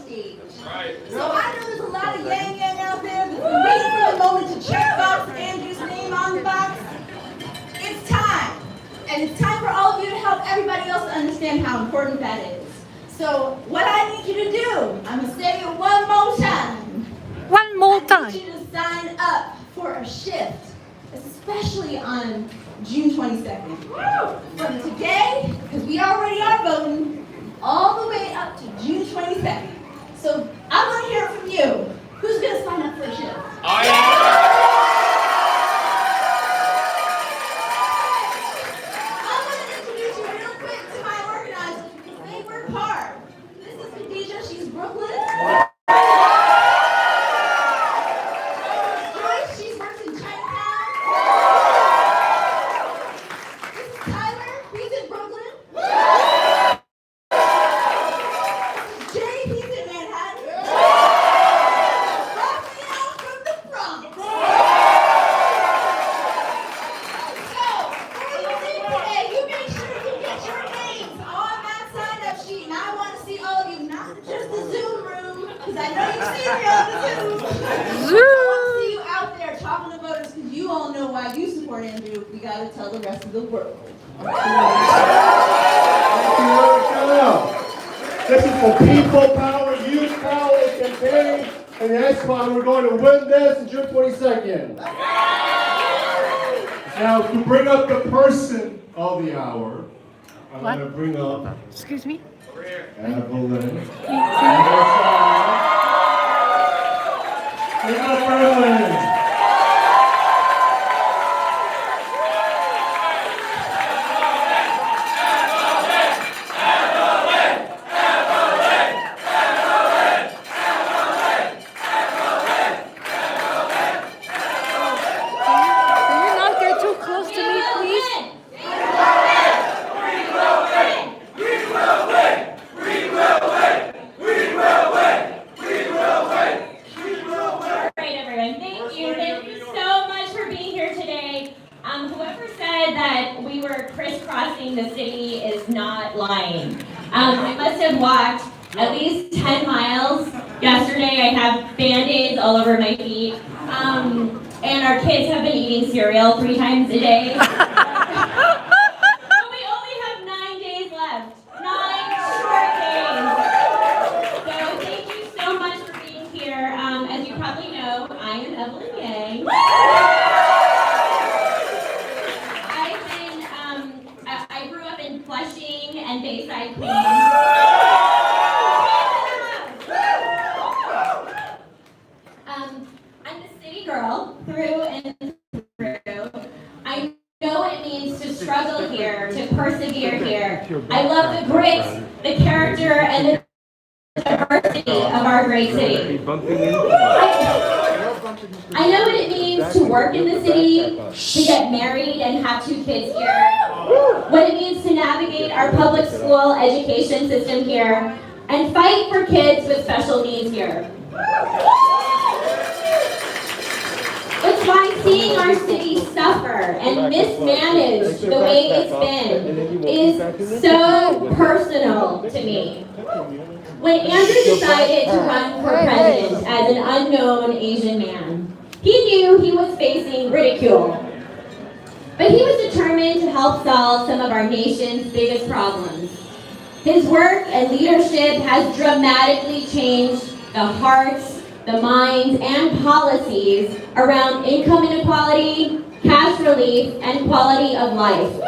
stage. Right. So I know there's a lot of Yang Yang out there that's been waiting for the moment to check box Andrew's name on the box. It's time. And it's time for all of you to help everybody else understand how important that is. So what I need you to do, I'm going to say it one more time. One more time. I need you to sign up for a shift, especially on June 22nd. From today, because we already are voting, all the way up to June 22nd. So I want to hear from you. Who's going to sign up for a shift? I am. I'm going to introduce you real quick to my organizers because they work hard. This is Khadijah. She's Brooklyn. Joyce, she works in Chinatown. This is Tyler. He's in Brooklyn. Jay, he's in Manhattan. Raphael from the Bronx. gotta tell the rest of the world. This is for people power, youth power campaign, and that's why we're going to win this on June 22nd. Now, to bring up the person of the hour, I'm going to bring up. Excuse me? Evelyn. Bring up Evelyn. Crisscrossing the city is not lying. I must have walked at least 10 miles. Yesterday I have Band-Aids all over my feet. And our kids have been eating cereal 3 times a day. But we only have 9 days left. 9 short days. So thank you so much for being here. As you probably know, I am Evelyn Yang. Flushing and Bayside, Queens. I'm a city girl through and through. I know what it means to struggle here, to persevere here. I love the grit, the character, and the diversity of our great city. I know what it means to work in the city, to get married and have 2 kids here. What it means to navigate our public school education system here and fight for kids with special needs here. It's why seeing our city suffer and mismanaged the way it's been is so personal to me. When Andrew decided to run for president as an unknown Asian man, he knew he was facing ridicule. But he was determined to help solve some of our nation's biggest problems. His work and leadership has dramatically changed the hearts, the minds, and policies around income inequality, cash relief, and quality of life.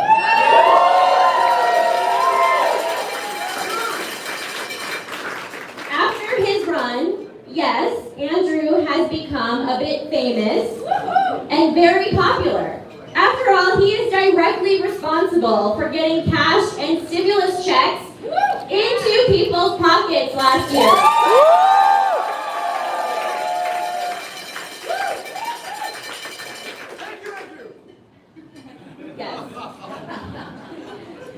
After his run, yes, Andrew has become a bit famous and very popular. After all, he is directly responsible for getting cash and stimulus checks into people's pockets last year. Yes.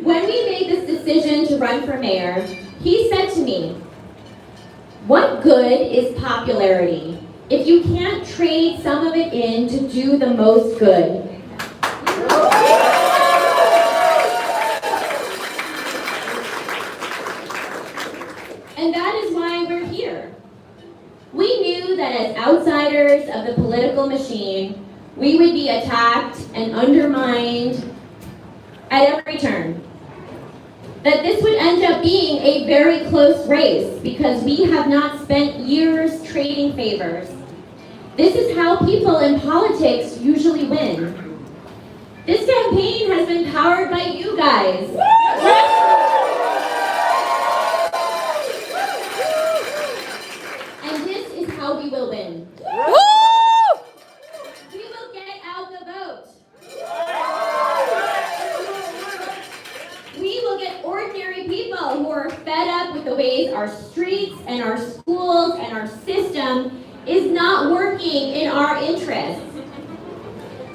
When we made this decision to run for mayor, he said to me, "What good is popularity if you can't trade some of it in to do the most good?" And that is why we're here. We knew that as outsiders of the political machine, we would be attacked and undermined at every turn. That this would end up being a very close race because we have not spent years trading favors. This is how people in politics usually win. This campaign has been powered by you guys. And this is how we will win. We will get out the vote. We will get ordinary people who are fed up with the ways our streets and our schools and our system is not working in our interests.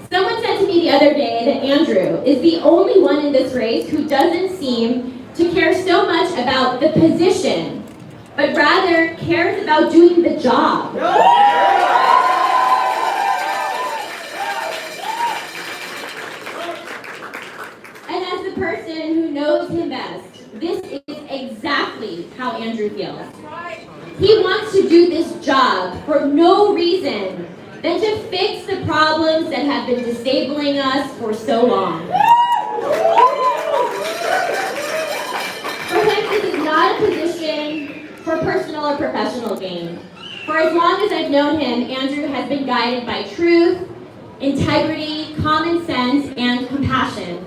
Someone said to me the other day that Andrew is the only one in this race who doesn't seem to care so much about the position, but rather cares about doing the job. And as the person who knows him best, this is exactly how Andrew feels. He wants to do this job for no reason than to fix the problems that have been disabling us for so long. For him, this is not a position for personal or professional gain. For as long as I've known him, Andrew has been guided by truth, integrity, common sense, and compassion.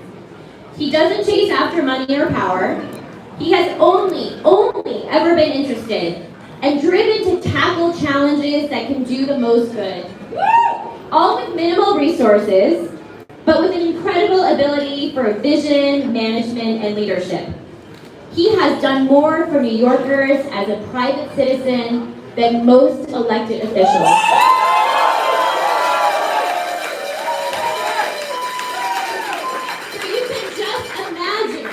He doesn't chase after money or power. He has only ever been interested and driven to tackle challenges that can do the most good. All with minimal resources, but with an incredible ability for vision, management, and leadership. He has done more for New Yorkers as a private citizen than most elected officials. So you can just imagine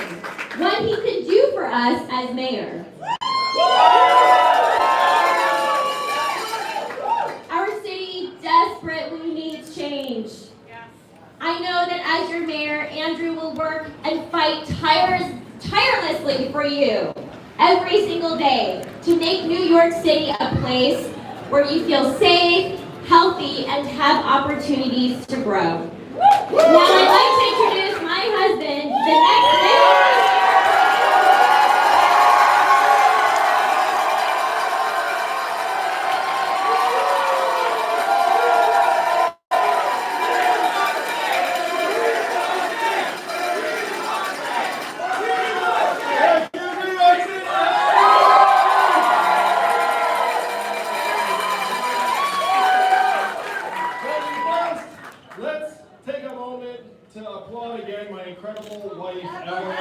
what he can do for us as mayor. Our city desperately needs change. I know that as your mayor, Andrew will work and fight tirelessly for you every single day to make New York City a place where you feel safe, healthy, and have opportunities to grow. Now I'd like to introduce my husband, the next mayor. Let's take a moment to applaud again my incredible wife, Evelyn.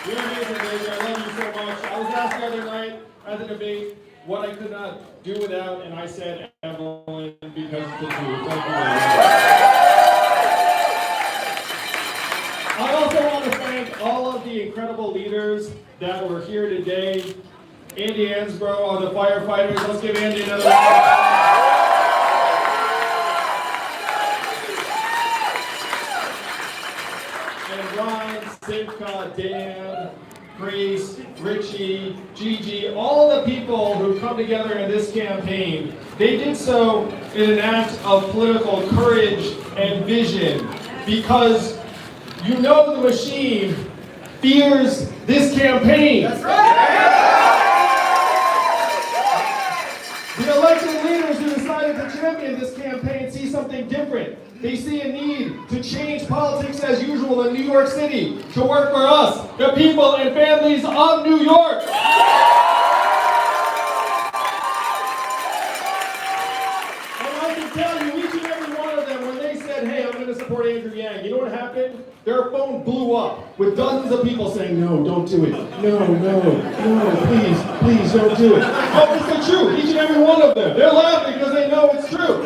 You're amazing, baby. I love you so much. I was asked the other night at the debate what I could not do without, and I said Evelyn because it's the truth. Thank you very much. I also want to thank all of the incredible leaders that were here today. Andy Ansbro, the firefighters. Let's give Andy another round. And Ryan, Simka, Dan, Grace, Richie, Gigi, all the people who come together in this campaign, they did so in an act of political courage and vision because you know the machine fears this campaign. That's right. The elected leaders who decided to champion this campaign see something different. They see a need to change politics as usual in New York City, to work for us, the people and families of New York. And I can tell you, each and every one of them, when they said, hey, I'm going to support Andrew Yang, you know what happened? Their phone blew up with dozens of people saying, no, don't do it. No, please don't do it. Oh, it's the truth, each and every one of them. They're laughing because they know it's true.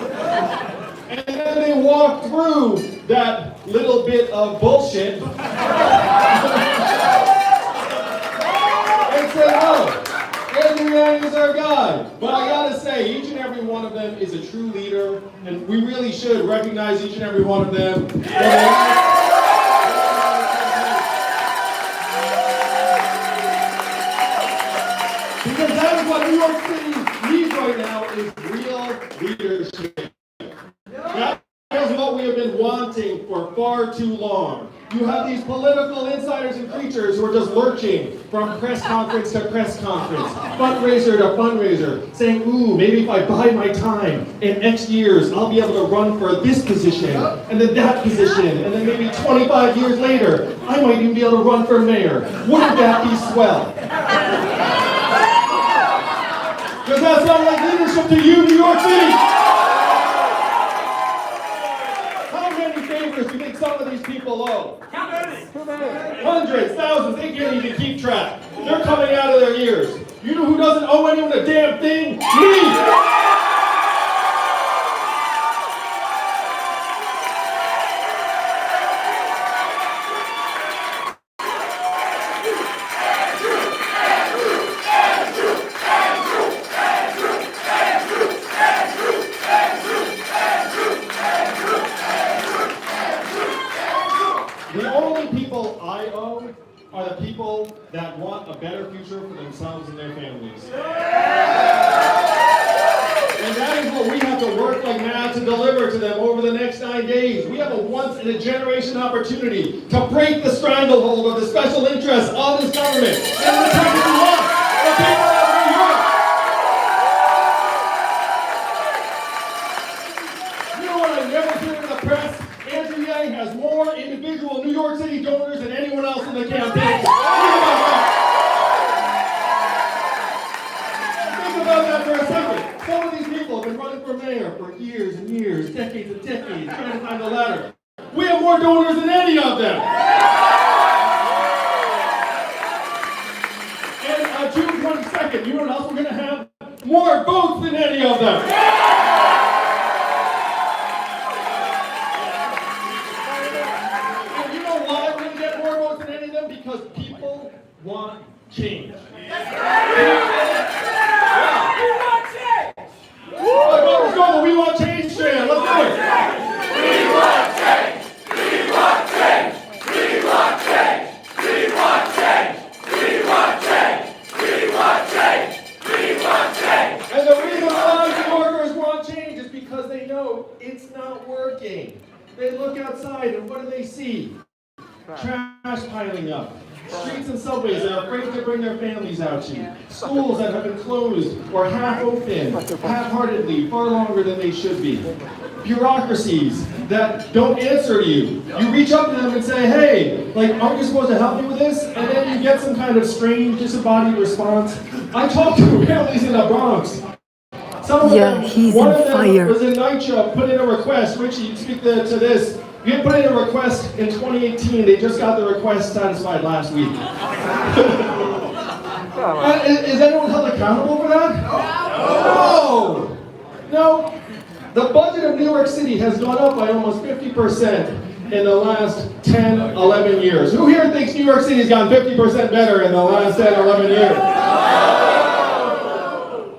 And then they walk through that little bit of bullshit and say, oh, Andrew Yang is our guy. But I gotta say, each and every one of them is a true leader, and we really should recognize each and every one of them. Because that is what New York City needs right now, is real leadership. That is what we have been wanting for far too long. You have these political insiders and creatures who are just lurching from press conference to press conference, fundraiser to fundraiser, saying, ooh, maybe if I buy my time, in X years, I'll be able to run for this position, and then that position, and then maybe 25 years later, I might even be able to run for mayor. Wouldn't that be swell? Does that sound like leadership to you, New York City? Do you think some of these people owe? How many? Hundreds, thousands, they can't even keep track. They're coming out of their ears. You know who doesn't owe anyone a damn thing? Me! The only people I owe are the people that want a better future for themselves and their families. And that is what we have to work like mad to deliver to them over the next 9 days. We have a once-in-a-generation opportunity to break the stranglehold of the special interests of this government and return it to us, the people of New York. You know what I never hear in the press? Andrew Yang has more individual New York City donors than anyone else in the campaign. Think about that for a second. Some of these people have been running for mayor for years and years, decades and decades, trying to climb the ladder. We have more donors than any of them. And on June 22nd, you know what else we're going to have? More votes than any of them. And you know why we're going to get more votes than any of them? Because people want change. Let's go, we want change, Shan. Let's do it. We want change. We want change. We want change. We want change. We want change. We want change. We want change. And the reason why New Yorkers want change is because they know it's not working. They look outside and what do they see? Trash piling up. Streets and subways that are afraid to bring their families out to. Schools that have been closed or half open, half-heartedly, far longer than they should be. Bureaucracies that don't answer to you. You reach up to them and say, hey, like, aren't you supposed to help me with this? And then you get some kind of strange, disembodied response. I talked to families in the Bronx. Some of them, one of them was in NYCHA, put in a request. Richie, you speak to this. We had put in a request in 2018. They just got the request satisfied last week. Is anyone held accountable for that? No. No. The budget of New York City has gone up by almost 50% in the last 10, 11 years. Who here thinks New York City has gotten 50% better in the last 10, 11 years?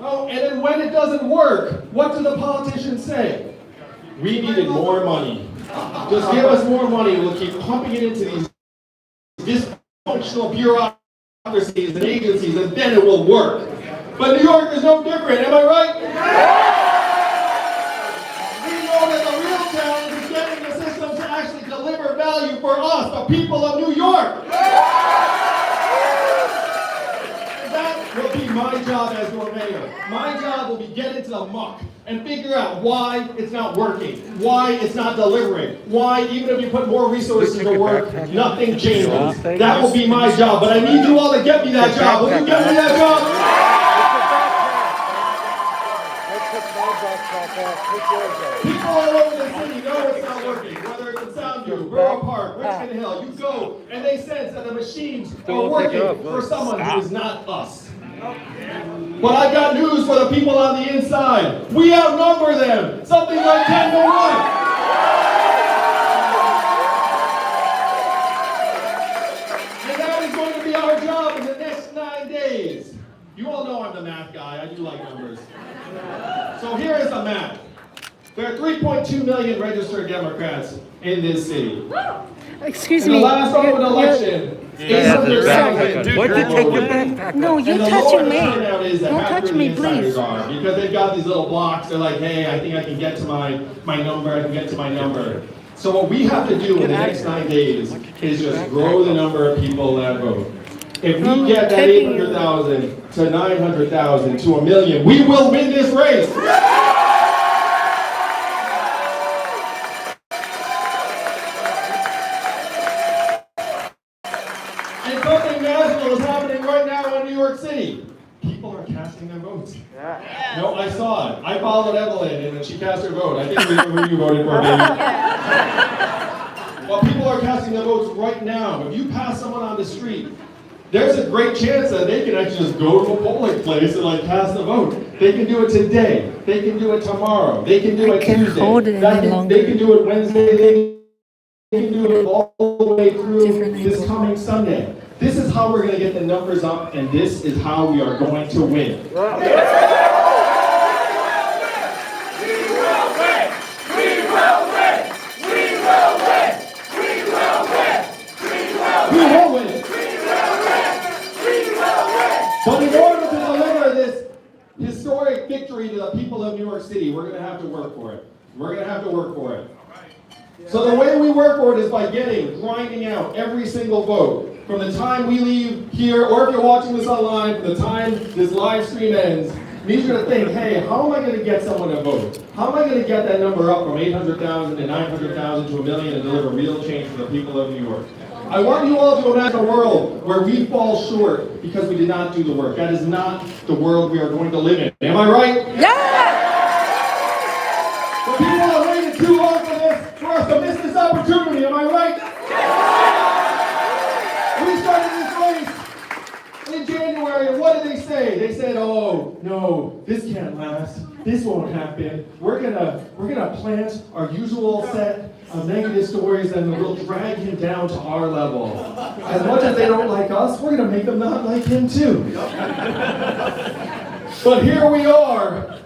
Oh, and then when it doesn't work, what do the politicians say? We needed more money. Just give us more money. We'll keep pumping it into these dysfunctional bureaucracies and agencies, and then it will work. But New York is no different. Am I right? We know that the real challenge is getting the system to actually deliver value for us, the people of New York. That will be my job as your mayor. My job will be get into the muck and figure out why it's not working, why it's not delivering, why even if you put more resources to work, nothing changes. That will be my job, but I need you all to get me that job. Will you get me that job? People all over the city know it's not working, whether it's in Soundview, Borough Park, Richmond Hill. You go and they sense that the machines are working for someone who is not us. But I got news for the people on the inside. We outnumber them, something like 10 to 1. And that is going to be our job in the next 9 days. You all know I'm the math guy. I do like numbers. So here is the math. There are 3.2 million registered Democrats in this city. Excuse in me. the last open election, 800,000. What did take your backpack? No, you're touching me. Don't touch me, please. Because they've got these little blocks. They're like, hey, I think I can get to my number. I can get to my number. So what we have to do in the next 9 days is just grow the number of people that vote. If we get that 800,000 to 900,000 to 1 million, we will win this race. And something magical is happening right now in New York City. People are casting their votes. No, I saw it. I followed Evelyn, and then she cast her vote. I think we know who you voted for, baby. Well, people are casting their votes right now. If you pass someone on the street, there's a great chance that they can actually just go to a polling place and like cast a vote. They can do it today. They can do it tomorrow. They can do it Tuesday. They can do it Wednesday. They can do it all the way through this coming Sunday. This is how we're going to get the numbers up, and this is how we are going to win. We will win! We will win! We will win! We will win! We will win! We will win! work for it. So the way we work for it is by grinding out every single vote. From the time we leave here, or if you're watching this online, from the time this live stream ends, I need you to think, hey, how am I going to get someone to vote? How am I going to get that number up from 800,000 to 900,000 to 1 million and deliver real change for the people of New York? I want you all to imagine a world where we fall short because we did not do the work. That is not the world we are going to live in. Am I right? Yeah! The people have waited too long for this, for us to miss this opportunity. Am I right? We started this race in January, and what did they say? They said, oh, no, this can't last. This won't happen. We're gonna plant our usual set of negative stories and we'll drag him down to our level. As much as they don't like us, we're gonna make them not like him too. But here we are,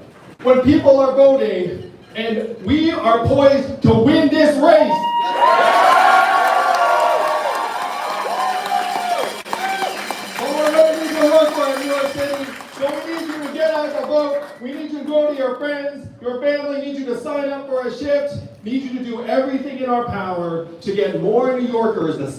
when people are voting, and we are poised to win this race. So we need you to get out the vote. We need you to go to your friends, your family, need you to sign up for a shift, need you to do everything in our power to get more New Yorkers, the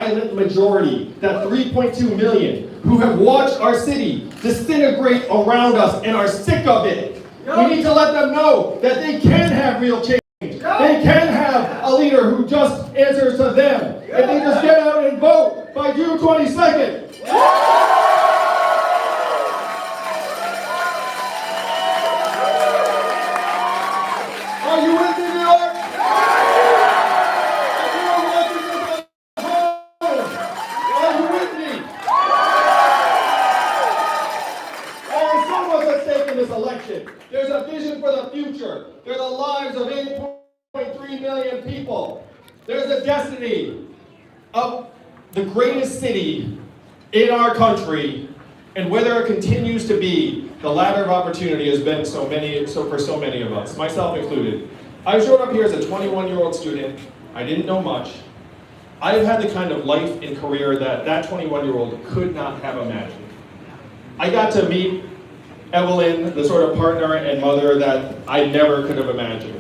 silent majority, that 3.2 million, who have watched our city disintegrate around us and are sick of it. We need to let them know that they can have real change. They can have a leader who just answers to them. If they just get out and vote by June 22nd. Are you with me, New York? If you are watching this at home, are you with me? There is so much at stake in this election. There's a vision for the future. There's the lives of 8.3 million people. There's the destiny of the greatest city in our country, and whether it continues to be the ladder of opportunity has been for so many of us, myself included. I showed up here as a 21-year-old student. I didn't know much. I've had the kind of life and career that 21-year-old could not have imagined. I got to meet Evelyn, the sort of partner and mother that I never could have imagined.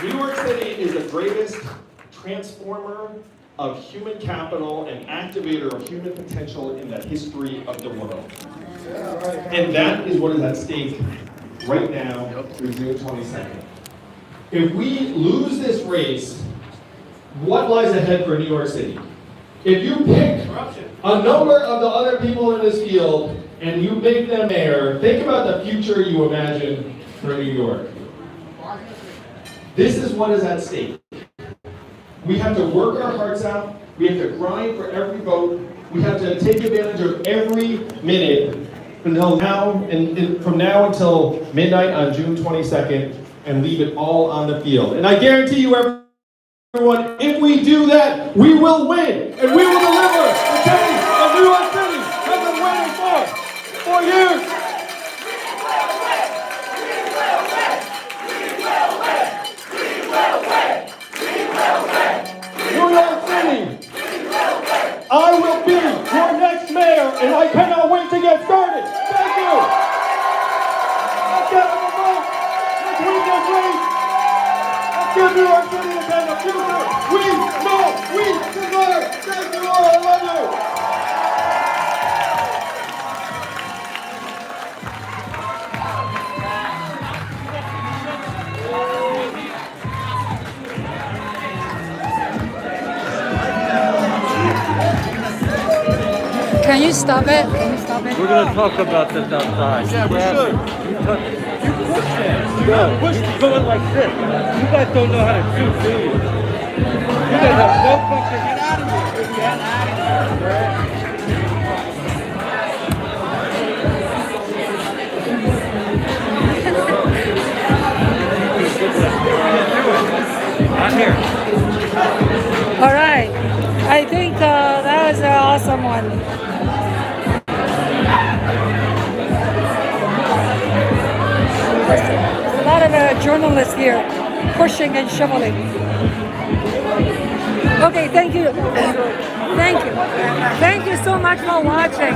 New York City is the greatest transformer of human capital and activator of human potential in the history of the world. And that is what is at stake right now through June 22nd. If we lose this race, what lies ahead for New York City? If you pick a number of the other people in this field and you make them mayor, think about the future you imagine for New York. This is what is at stake. We have to work our hearts out. We have to grind for every vote. We have to take advantage of every minute until now, and from now until midnight on June 22nd, and leave it all on the field. And I guarantee you, everyone, if we do that, we will win, and we will deliver the change that New York City has been waiting for years. New York City, I will be your next mayor, and I cannot wait to get started. Thank you. Let's get on the vote. Let's win this race. Let's give New York City the kind of future we know we deserve. Thank you all. I love you. Can you stop it? Can you stop it? We're going to talk about this outside. Yeah, we should. You push it. Go. Push it. Going like this. You guys don't know how to shoot, do you? You guys have no fucking... Get out of here. Get out of here. I'm here. All right. I think that was an awesome one. There's a lot of journalists here pushing and shoveling. Okay, thank you. Thank you. Thank you so much for watching.